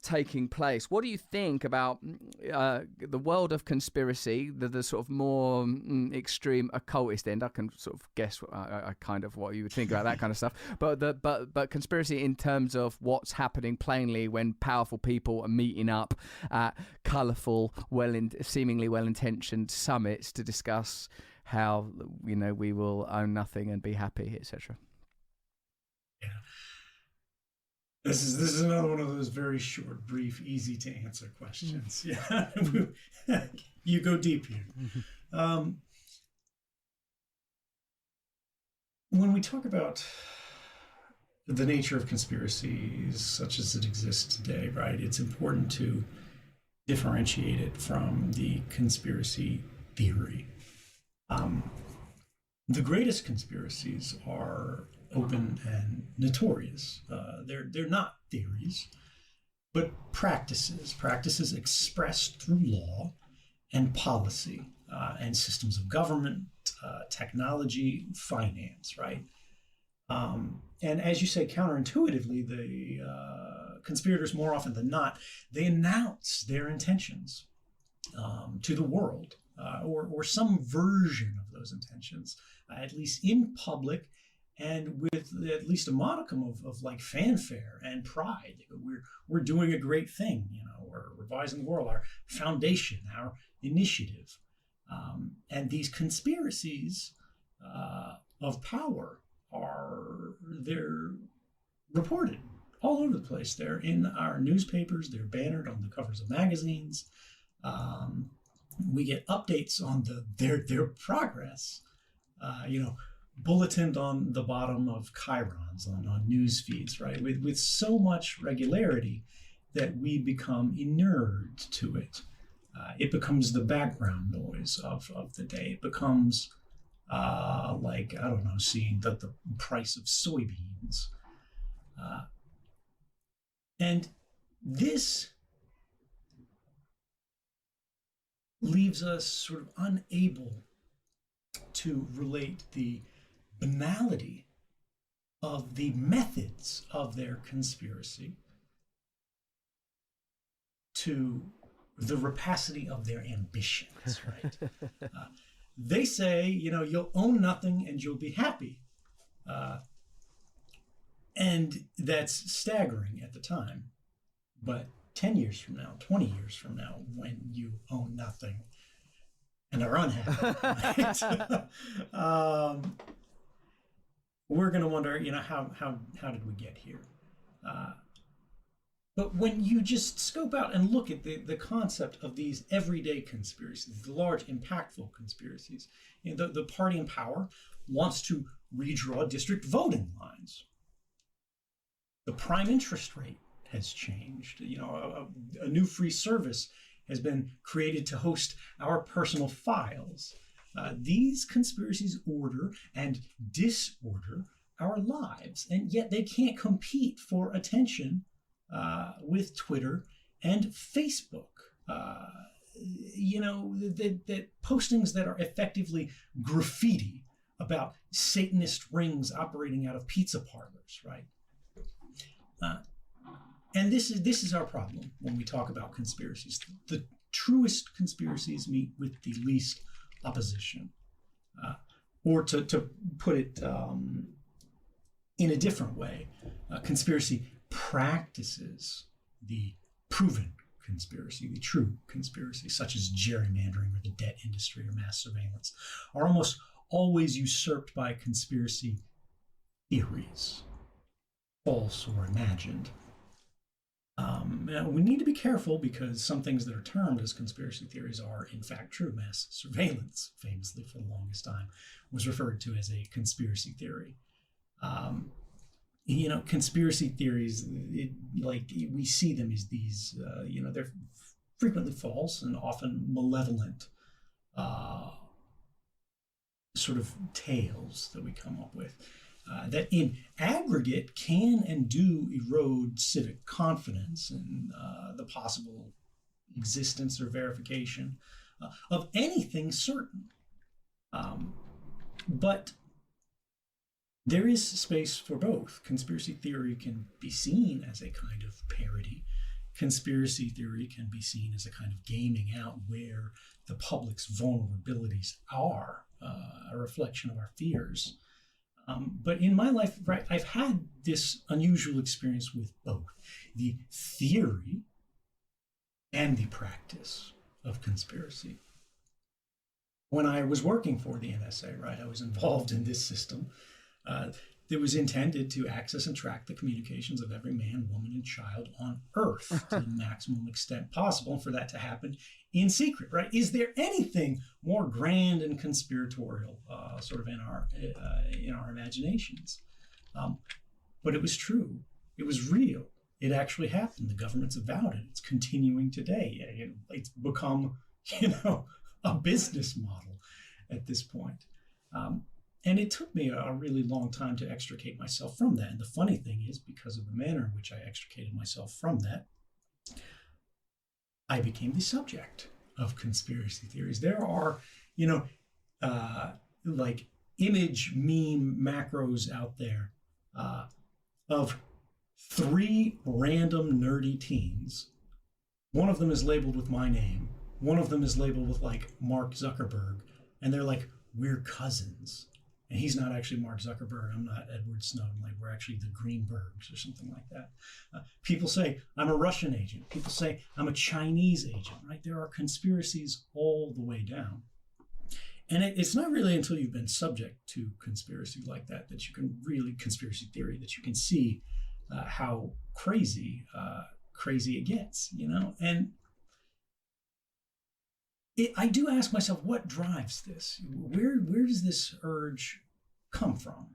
taking place. What do you think about the world of conspiracy, the sort of more extreme occultist end? I can sort of guess I kind of what you would think about that kind of stuff. But conspiracy in terms of what's happening plainly when powerful people are meeting up at colourful, seemingly well-intentioned summits to discuss how we will own nothing and be happy, etc. Yeah. This is another one of those very short, brief, easy to answer questions. Yeah, you go deep here. When we talk about the nature of conspiracies such as it exists today, right, it's important to differentiate it from the conspiracy theory. The greatest conspiracies are open and notorious. They're not theories, but practices expressed through law and policy and systems of government, technology, finance, right? And as you say, counterintuitively, the conspirators, more often than not, they announce their intentions to the world, or some version of those intentions, at least in public, and with at least a modicum of like fanfare and pride. We're doing a great thing, we're revising the world, our foundation, our initiative, and these conspiracies of power they're reported all over the place. They're in our newspapers. They're bannered on the covers of magazines. We get updates on their progress. Bulletined on the bottom of chyrons on news feeds, right? With so much regularity that we become inured to it. It becomes the background noise of the day. It becomes seeing the price of soybeans. And this leaves us sort of unable to relate the banality of the methods of their conspiracy to the rapacity of their ambitions, right? They say, you'll own nothing and you'll be happy. And that's staggering at the time. But 10 years from now, 20 years from now, when you own nothing and are unhappy, right? We're going to wonder, how did we get here? But when you just scope out and look at the concept of these everyday conspiracies, the large, impactful conspiracies, the party in power wants to redraw district voting lines. The prime interest rate has changed. A new free service has been created to host our personal files. These conspiracies order and disorder our lives, and yet they can't compete for attention with Twitter and Facebook. That postings that are effectively graffiti about Satanist rings operating out of pizza parlors, right? And this is our problem when we talk about conspiracies. The truest conspiracies meet with the least opposition. Or to put it in a different way, conspiracy practices the proven conspiracy, the true conspiracy, such as gerrymandering or the debt industry or mass surveillance, are almost always usurped by conspiracy theories, false or imagined. We need to be careful because some things that are termed as conspiracy theories are in fact true. Mass surveillance, famously for the longest time, was referred to as a conspiracy theory. Conspiracy theories, we see them as these, they're frequently false and often malevolent sort of tales that we come up with. That in aggregate can and do erode civic confidence in the possible existence or verification of anything certain. But there is space for both. Conspiracy theory can be seen as a kind of parody conspiracy theory can be seen as a kind of gaming out where the public's vulnerabilities are a reflection of our fears. But in my life, right, I've had this unusual experience with both the theory and the practice of conspiracy. When I was working for the NSA, right, I was involved in this system that was intended to access and track the communications of every man, woman, and child on Earth to the maximum extent possible, and for that to happen in secret, right? Is there anything more grand and conspiratorial, sort of in our imaginations? But it was true. It was real. It actually happened. The government's avowed it. It's continuing today. It's become, a business model at this point. And it took me a really long time to extricate myself from that. And the funny thing is, because of the manner in which I extricated myself from that, I became the subject of conspiracy theories. There are, like image meme macros out there of 3 random nerdy teens. One of them is labeled with my name. One of them is labeled with like Mark Zuckerberg. And they're like, we're cousins. And he's not actually Mark Zuckerberg. I'm not Edward Snowden. Like, we're actually the Greenbergs or something like that. People say, I'm a Russian agent. People say, I'm a Chinese agent, right? There are conspiracies all the way down. And it's not really until you've been subject to conspiracy like that that you can really, conspiracy theory, that you can see how crazy it gets, And I do ask myself, what drives this? Where does this urge come from?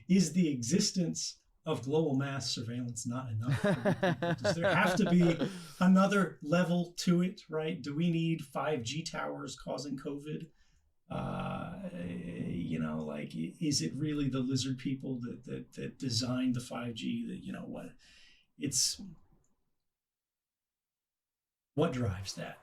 Is the existence of global mass surveillance not enough? Does there have to be another level to it, right? Do we need 5G towers causing COVID? Is it really the lizard people that designed the 5G? What drives that?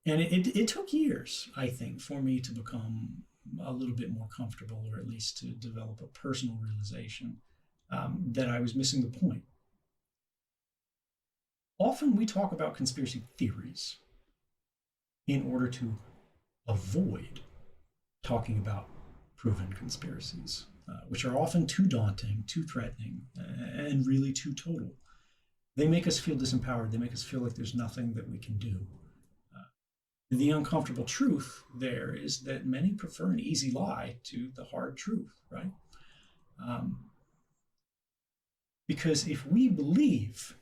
And it took years, I think, for me to become a little bit more comfortable, or at least to develop a personal realization that I was missing the point. Often we talk about conspiracy theories in order to avoid talking about proven conspiracies, which are often too daunting, too threatening, and really too total. They make us feel disempowered. They make us feel like there's nothing that we can do. The uncomfortable truth there is that many prefer an easy lie to the hard truth, right? Because if we believe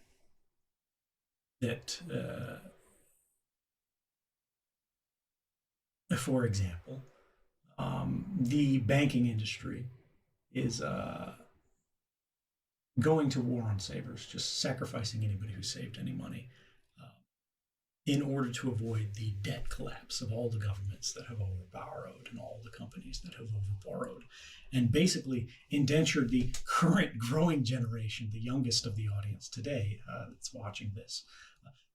that, for example, the banking industry is going to war on savers, just sacrificing anybody who saved any money, in order to avoid the debt collapse of all the governments that have overborrowed and all the companies that have overborrowed, and basically indentured the current growing generation, the youngest of the audience today that's watching this.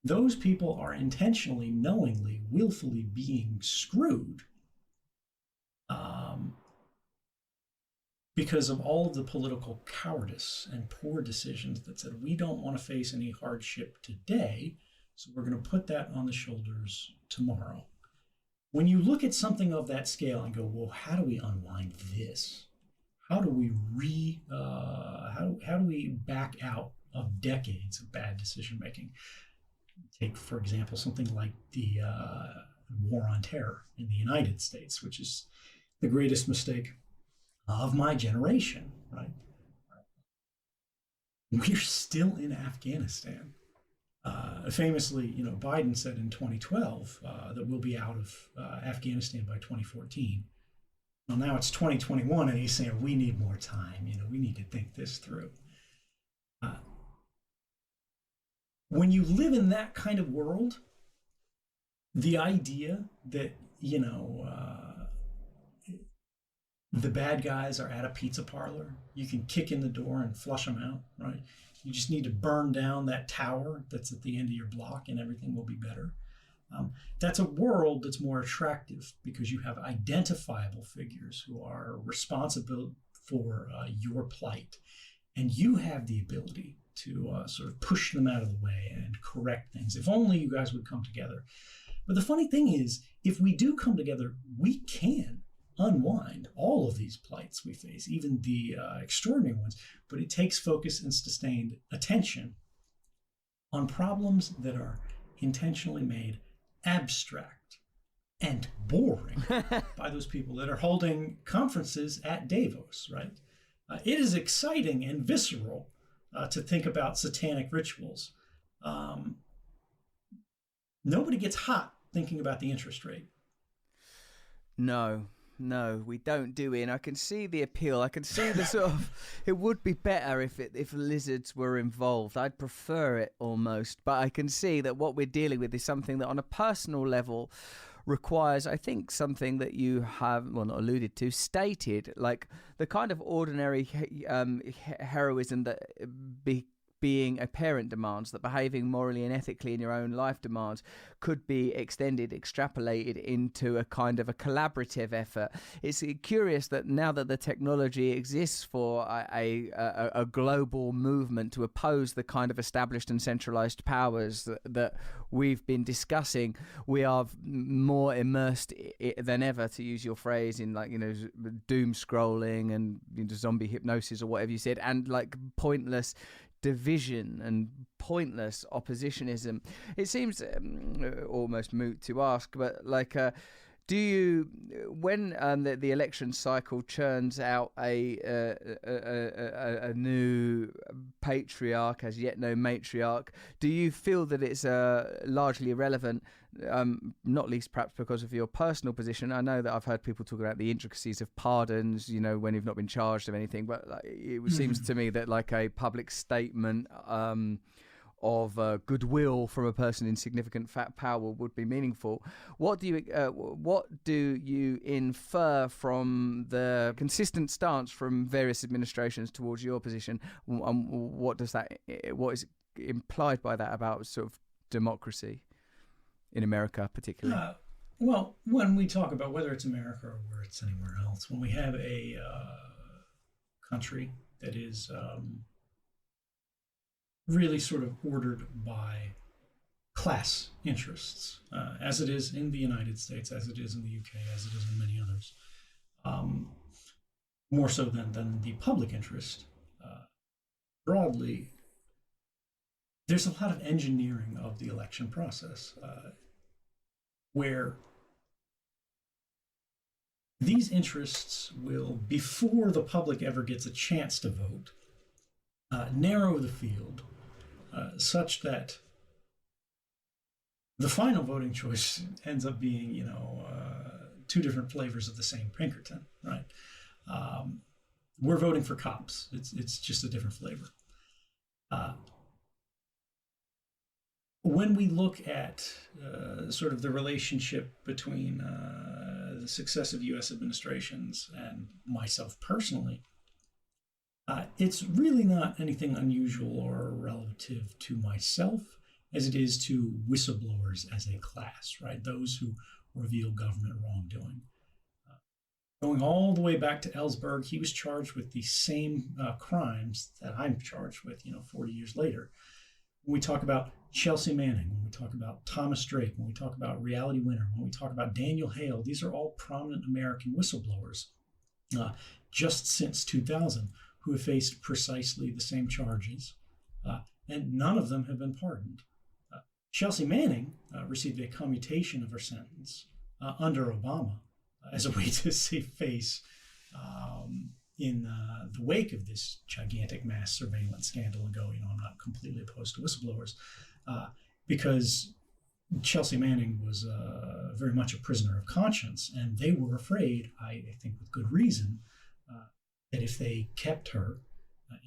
Those people are intentionally, knowingly, willfully being screwed because of all of the political cowardice and poor decisions that said, we don't want to face any hardship today, so we're going to put that on the shoulders tomorrow. When you look at something of that scale and go, well, how do we unwind this? How do we how do we back out of decades of bad decision making? Take, for example, something like the war on terror in the United States, which is the greatest mistake of my generation, right? We're still in Afghanistan. Famously, Biden said in 2012 that we'll be out of Afghanistan by 2014. Well, now it's 2021, and he's saying we need more time. We need to think this through. When you live in that kind of world, the idea that the bad guys are at a pizza parlor, you can kick in the door and flush them out, right? You just need to burn down that tower that's at the end of your block and everything will be better. That's a world that's more attractive because you have identifiable figures who are responsible for your plight. And you have the ability to sort of push them out of the way and correct things. If only you guys would come together. But the funny thing is, if we do come together, we can unwind all of these plights we face, even the extraordinary ones. But it takes focus and sustained attention on problems that are intentionally made abstract and boring by those people that are holding conferences at Davos, right? It is exciting and visceral to think about satanic rituals. Nobody gets hot thinking about the interest rate. No, we don't do it. And I can see the appeal. I can see the sort of, it would be better if lizards were involved. I'd prefer it almost. But I can see that what we're dealing with is something that on a personal level requires, I think, something that you have, well, not alluded to, stated, like the kind of ordinary heroism that being a parent demands, that behaving morally and ethically in your own life demands, could be extended, extrapolated into a kind of a collaborative effort. It's curious that now that the technology exists for a global movement to oppose the kind of established and centralized powers that we've been discussing, we are more immersed than ever, to use your phrase, in like, doom scrolling and zombie hypnosis or whatever you said, and like pointless division and pointless oppositionism. It seems almost moot to ask, but like, do you, when the election cycle churns out a new patriarch, as yet no matriarch, do you feel that it's largely irrelevant, not least perhaps because of your personal position? I know that I've heard people talk about the intricacies of pardons, when you've not been charged of anything, but like, it seems to me that like a public statement of goodwill from a person in significant power would be meaningful. What do you infer from the consistent stance from various administrations towards your position? What is implied by that about sort of democracy in America, particularly? Well, when we talk about whether it's America or where it's anywhere else, when we have a country that is really sort of ordered by class interests, as it is in the United States, as it is in the UK, as it is in many others, more so than the public interest. Broadly, there's a lot of engineering of the election process, where these interests will, before the public ever gets a chance to vote, narrow the field such that the final voting choice ends up being, two different flavors of the same Pinkerton, right? We're voting for cops. It's just a different flavor. When we look at sort of the relationship between the successive U.S. administrations and myself personally, it's really not anything unusual or relative to myself as it is to whistleblowers as a class, right? Those who reveal government wrongdoing. Going all the way back to Ellsberg, he was charged with the same crimes that I'm charged with, 40 years later. When we talk about Chelsea Manning, when we talk about Thomas Drake, when we talk about Reality Winner, when we talk about Daniel Hale, these are all prominent American whistleblowers just since 2000 who have faced precisely the same charges, and none of them have been pardoned. Chelsea Manning received a commutation of her sentence under Obama as a way to save face in the wake of this gigantic mass surveillance scandal ago. I'm not completely opposed to whistleblowers, because Chelsea Manning was very much a prisoner of conscience, and they were afraid, I think with good reason, that if they kept her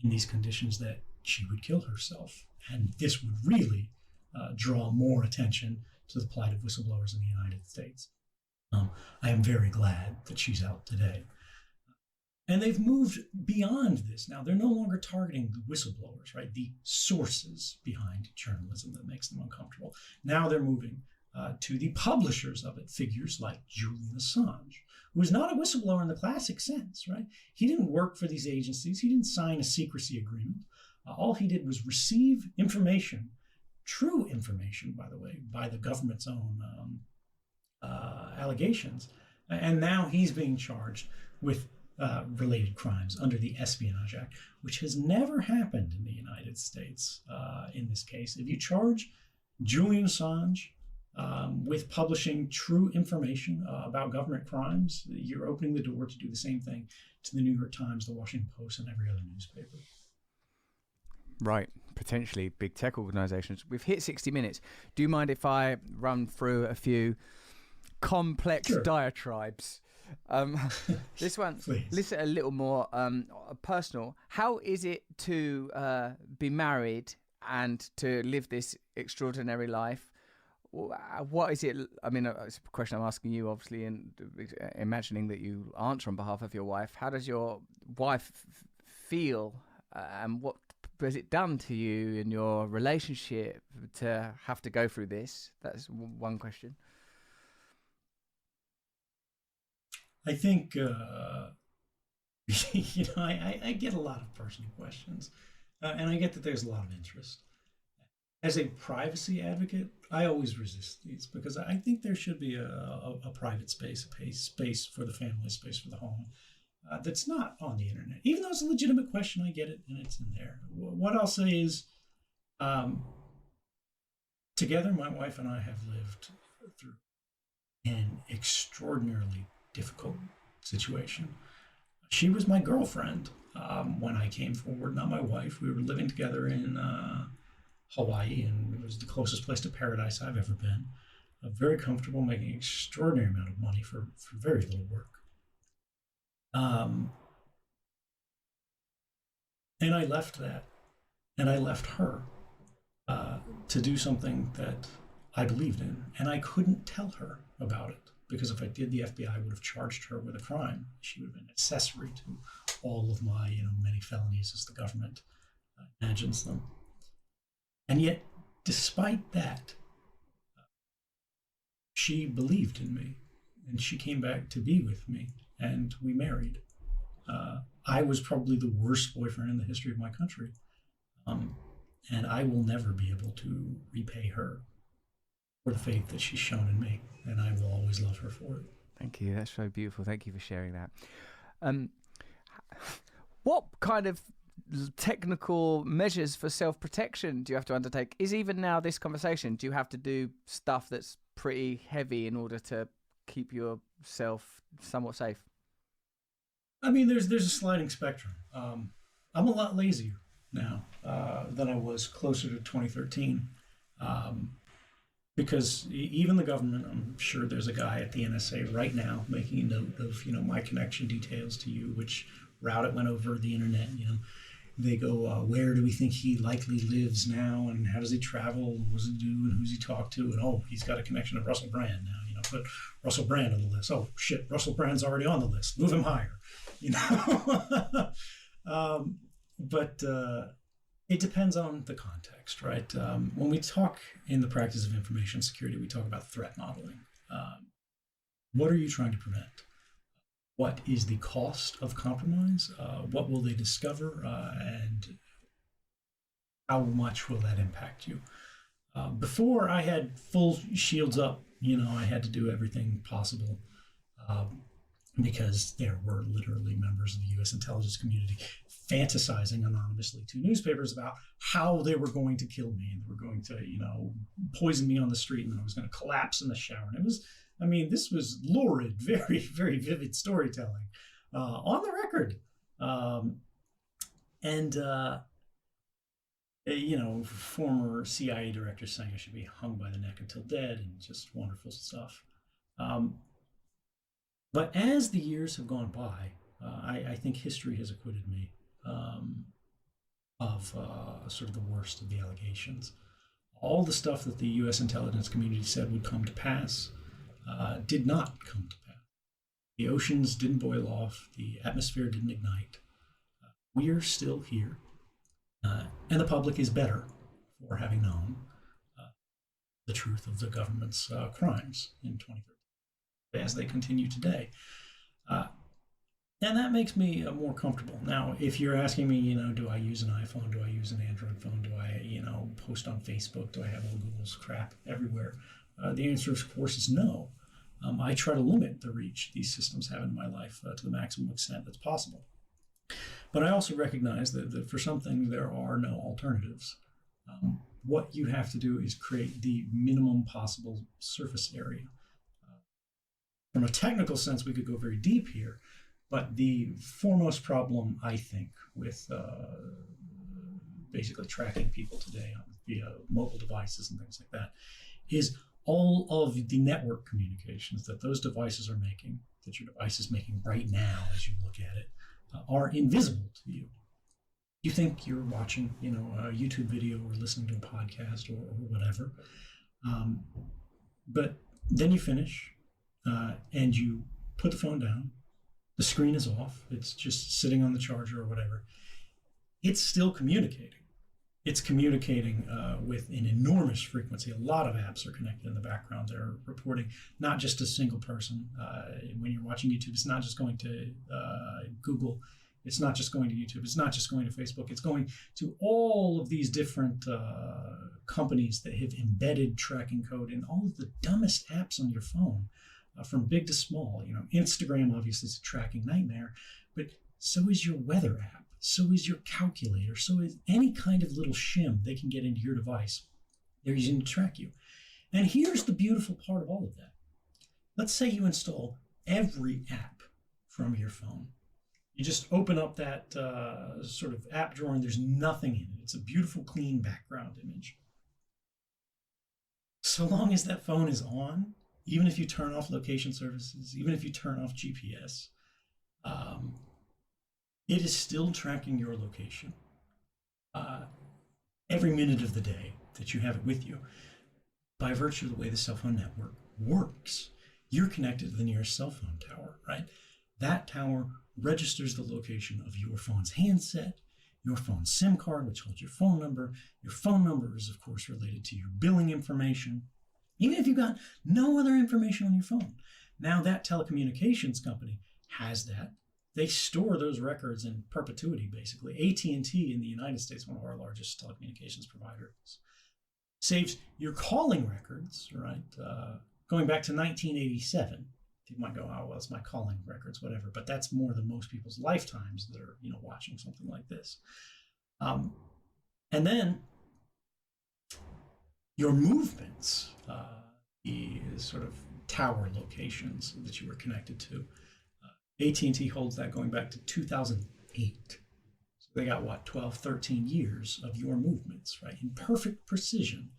in these conditions, that she would kill herself. And this would really draw more attention to the plight of whistleblowers in the United States. I am very glad that she's out today. And they've moved beyond this. Now, they're no longer targeting the whistleblowers, right? The sources behind journalism that makes them uncomfortable. Now they're moving to the publishers of it, figures like Julian Assange, who is not a whistleblower in the classic sense, right? He didn't work for these agencies. He didn't sign a secrecy agreement. All he did was receive information, true information, by the way, by the government's own allegations. And now he's being charged with related crimes under the Espionage Act, which has never happened in the United States in this case. If you charge Julian Assange with publishing true information about government crimes, you're opening the door to do the same thing to the New York Times, the Washington Post, and every other newspaper. Right, potentially big tech organizations. We've hit 60 minutes. Do you mind if I run through a few complex diatribes? This one, listen, a little more personal. How is it to be married and to live this extraordinary life? What is it? I mean, it's a question I'm asking you, obviously, and imagining that you answer on behalf of your wife. How does your wife feel, and what has it done to you in your relationship to have to go through this? That's one question. I think, I get a lot of personal questions, and I get that there's a lot of interest. As a privacy advocate, I always resist these because I think there should be a private space, a space for the family, a space for the home that's not on the internet. Even though it's a legitimate question, I get it, and it's in there. What I'll say is, together, my wife and I have lived through an extraordinarily difficult situation. She was my girlfriend when I came forward, not my wife. We were living together in Hawaii, and it was the closest place to paradise I've ever been. Very comfortable, making an extraordinary amount of money for very little work. And I left that, and I left her to do something that I believed in, and I couldn't tell her about it because if I did, the FBI would have charged her with a crime. She would have been accessory to all of my, many felonies as the government imagines them. And yet, despite that, she believed in me, and she came back to be with me, and we married. I was probably the worst boyfriend in the history of my country, and I will never be able to repay her for the faith that she's shown in me, and I will always love her for it. Thank you. That's so beautiful. Thank you for sharing that. What kind of technical measures for self-protection do you have to undertake? Is even now this conversation, do you have to do stuff that's pretty heavy in order to keep yourself somewhat safe? I mean, there's a sliding spectrum. I'm a lot lazier now than I was closer to 2013. Because even the government, I'm sure there's a guy at the NSA right now making a note of, my connection details to you, which route it went over the internet. They go, where do we think he likely lives now, and how does he travel, what does he do, and who's he talk to, and oh, he's got a connection to Russell Brand now. Put Russell Brand on the list. Oh shit, Russell Brand's already on the list. Move him higher. But it depends on the context, right? When we talk in the practice of information security, we talk about threat modeling. What are you trying to prevent? What is the cost of compromise? What will they discover? And how much will that impact you? Before I had full shields up, I had to do everything possible because there were literally members of the U.S. intelligence community fantasizing anonymously to newspapers about how they were going to kill me and they were going to, poison me on the street and then I was going to collapse in the shower. And this was lurid, very, very vivid storytelling on the record. Former CIA directors saying I should be hung by the neck until dead and just wonderful stuff. But as the years have gone by, I think history has acquitted me of sort of the worst of the allegations. All the stuff that the U.S. intelligence community said would come to pass did not come to pass. The oceans didn't boil off. The atmosphere didn't ignite. We are still here. And the public is better for having known the truth of the government's crimes in 2013, as they continue today. And that makes me more comfortable. Now, if you're asking me, do I use an iPhone? Do I use an Android phone? Do I, post on Facebook? Do I have all Google's crap everywhere? The answer, of course, is no. I try to limit the reach these systems have in my life to the maximum extent that's possible. But I also recognize that for some things, there are no alternatives. What you have to do is create the minimum possible surface area. From a technical sense, we could go very deep here, but the foremost problem, I think, with basically tracking people today via mobile devices and things like that, is all of the network communications that those devices are making, that your device is making right now as you look at it, are invisible to you. You think you're watching, a YouTube video or listening to a podcast or whatever, but then you finish and you put the phone down. The screen is off. It's just sitting on the charger or whatever. It's still communicating. It's communicating with an enormous frequency. A lot of apps are connected in the background. They're reporting not just a single person. When you're watching YouTube, it's not just going to Google. It's not just going to YouTube. It's not just going to Facebook. It's going to all of these different companies that have embedded tracking code in all of the dumbest apps on your phone, from big to small. Instagram obviously is a tracking nightmare, but so is your weather app. So is your calculator. So is any kind of little shim they can get into your device. They're using to track you. And here's the beautiful part of all of that. Let's say you install every app from your phone. You just open up that sort of app drawer and there's nothing in it. It's a beautiful, clean background image. So long as that phone is on, even if you turn off location services, even if you turn off GPS, it is still tracking your location every minute of the day that you have it with you. By virtue of the way the cell phone network works, you're connected to the nearest cell phone tower, right? That tower registers the location of your phone's handset, your phone's SIM card, which holds your phone number. Your phone number is, of course, related to your billing information, even if you've got no other information on your phone. Now that telecommunications company has that. They store those records in perpetuity, basically. AT&T in the United States, one of our largest telecommunications providers, saves your calling records, right? Going back to 1987. You might go, oh, well, it's my calling records, whatever. But that's more than most people's lifetimes that are, watching something like this. And then your movements, the sort of tower locations that you were connected to. AT&T holds that going back to 2008. So they got, 12, 13 years of your movements, right? In perfect precision.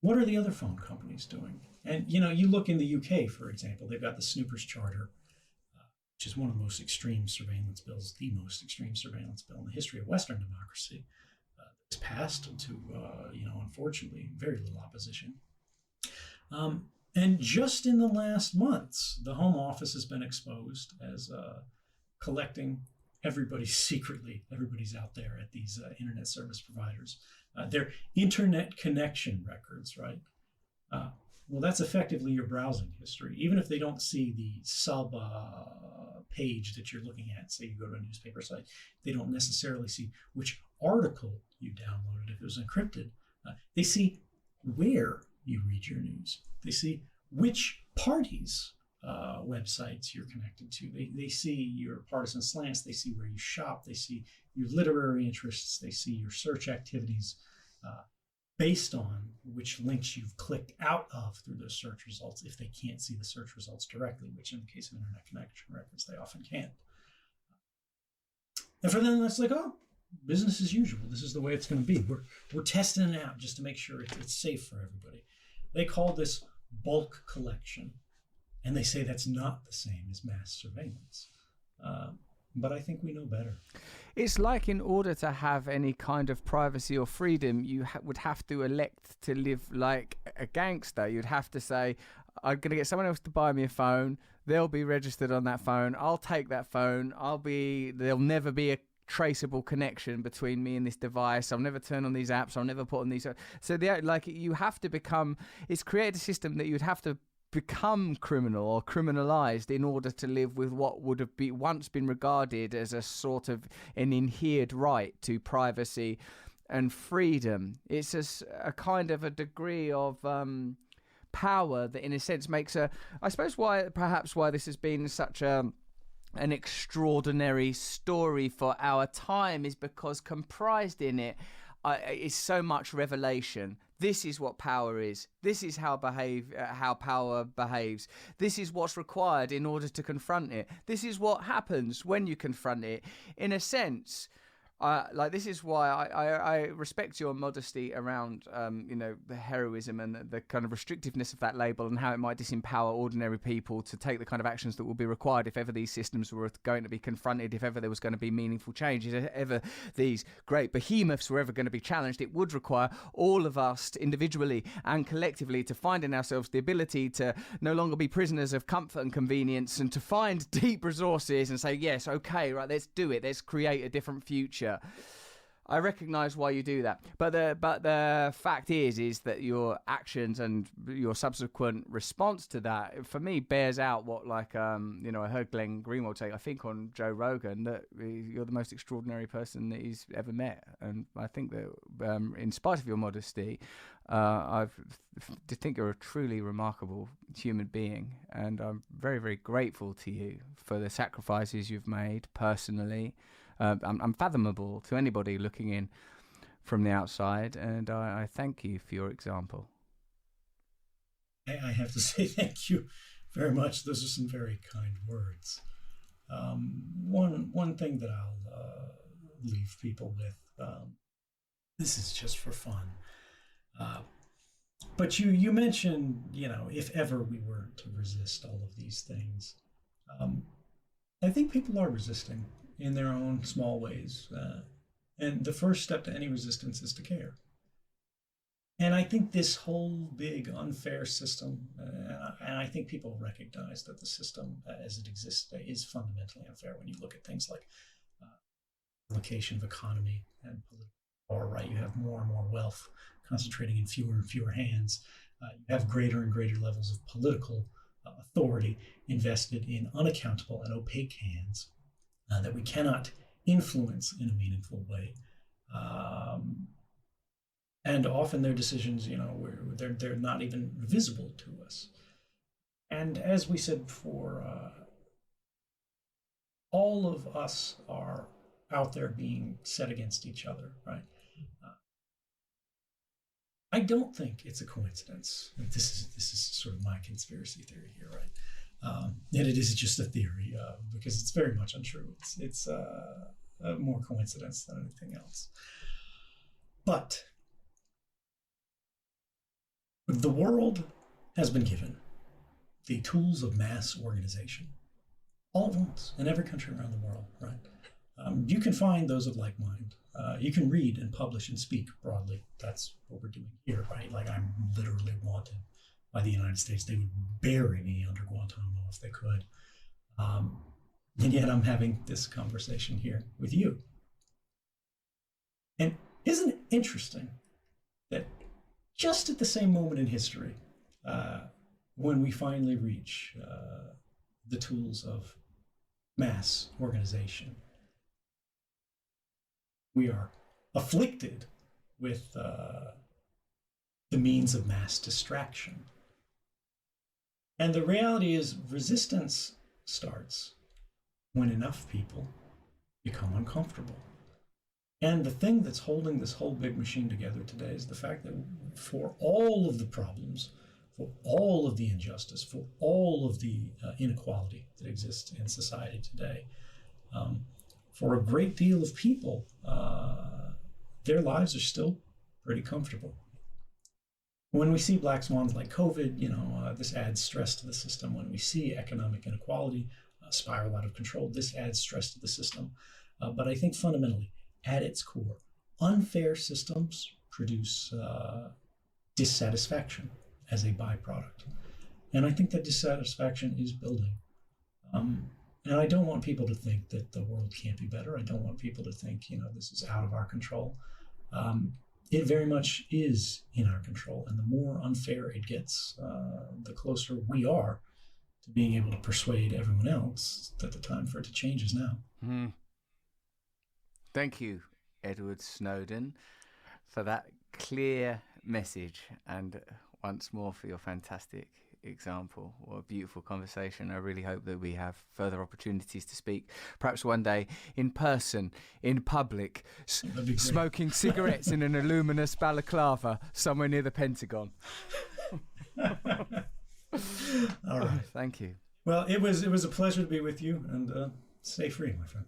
What are the other phone companies doing? And, you look in the UK, for example, they've got the Snoopers Charter, which is one of the most extreme surveillance bills, the most extreme surveillance bill in the history of Western democracy. It's passed to, unfortunately, very little opposition. And just in the last months, the Home Office has been exposed as collecting everybody secretly. Everybody's out there at these internet service providers. Their internet connection records, right? Well, that's effectively your browsing history. Even if they don't see the sub page that you're looking at, say you go to a newspaper site, they don't necessarily see which article you downloaded if it was encrypted. They see where you read your news. They see which parties' websites you're connected to. They see your partisan slants. They see where you shop. They see your literary interests. They see your search activities based on which links you've clicked out of through those search results, if they can't see the search results directly, which in the case of internet connection records, they often can't. And for them, that's like, oh, business as usual. This is the way it's going to be. We're testing it out just to make sure it's safe for everybody. They call this bulk collection, and they say that's not the same as mass surveillance. But I think we know better. It's like in order to have any kind of privacy or freedom, you would have to elect to live like a gangster. You'd have to say, I'm going to get someone else to buy me a phone. They'll be registered on that phone. I'll take that phone. There'll never be a traceable connection between me and this device. I'll never turn on these apps. I'll never put on these. So you have to become, it's created a system that you'd have to become criminal or criminalized in order to live with what would have once been regarded as a sort of an inherent right to privacy and freedom. It's a kind of a degree of power that in a sense makes I suppose why this has been such an extraordinary story for our time is because comprised in it is so much revelation. This is what power is. This is how power behaves. This is what's required in order to confront it. This is what happens when you confront it. In a sense, this is why I respect your modesty around the heroism and the kind of restrictiveness of that label and how it might disempower ordinary people to take the kind of actions that will be required if ever these systems were going to be confronted, if ever there was going to be meaningful change, if ever these great behemoths were ever going to be challenged. It would require all of us individually and collectively to find in ourselves the ability to no longer be prisoners of comfort and convenience and to find deep resources and say, yes, okay, right, let's do it. Let's create a different future. I recognise why you do that, but the fact is that your actions and your subsequent response to that, for me, bears out what I heard Glenn Greenwald say, I think on Joe Rogan, that you're the most extraordinary person that he's ever met, and I think that in spite of your modesty, I think you're a truly remarkable human being, and I'm very, very grateful to you for the sacrifices you've made personally. Unfathomable to anybody looking in from the outside, and I thank you for your example. I have to say thank you very much. Those are some very kind words. One thing that I'll leave people with, this is just for fun, but you mentioned, if ever we were to resist all of these things, I think people are resisting in their own small ways. And the first step to any resistance is to care. And I think this whole big unfair system, and I think people recognize that the system as it exists today is fundamentally unfair when you look at things like allocation of economy and political power, right? You have more and more wealth concentrating in fewer and fewer hands. You have greater and greater levels of political authority invested in unaccountable and opaque hands that we cannot influence in a meaningful way. And often their decisions, they're not even visible to us. And as we said before, all of us are out there being set against each other, right? I don't think it's a coincidence. This is sort of my conspiracy theory here, right? And it is just a theory because it's very much untrue. It's more coincidence than anything else. But the world has been given the tools of mass organization all at once in every country around the world, right? You can find those of like mind. You can read and publish and speak broadly. That's what we're doing here, right? Like, I'm literally wanted by the United States. They would bury me under Guantanamo if they could. And yet I'm having this conversation here with you. And isn't it interesting that just at the same moment in history, when we finally reach the tools of mass organization, we are afflicted with the means of mass distraction. And the reality is, resistance starts when enough people become uncomfortable. And the thing that's holding this whole big machine together today is the fact that for all of the problems, for all of the injustice, for all of the inequality that exists in society today, for a great deal of people, their lives are still pretty comfortable. When we see black swans like COVID, this adds stress to the system. When we see economic inequality spiral out of control, this adds stress to the system. But I think fundamentally, at its core, unfair systems produce dissatisfaction as a byproduct. And I think that dissatisfaction is building. And I don't want people to think that the world can't be better. I don't want people to think, this is out of our control. it very much is in our control. And the more unfair it gets, the closer we are to being able to persuade everyone else that the time for it to change is now. Thank you, Edward Snowden, for that clear message, and once more for your fantastic example. What a beautiful conversation. I really hope that we have further opportunities to speak, perhaps one day in person, in public, smoking cigarettes in an luminous balaclava somewhere near the Pentagon. All right. Thank you. Well, it was a pleasure to be with you, and stay free, my friend.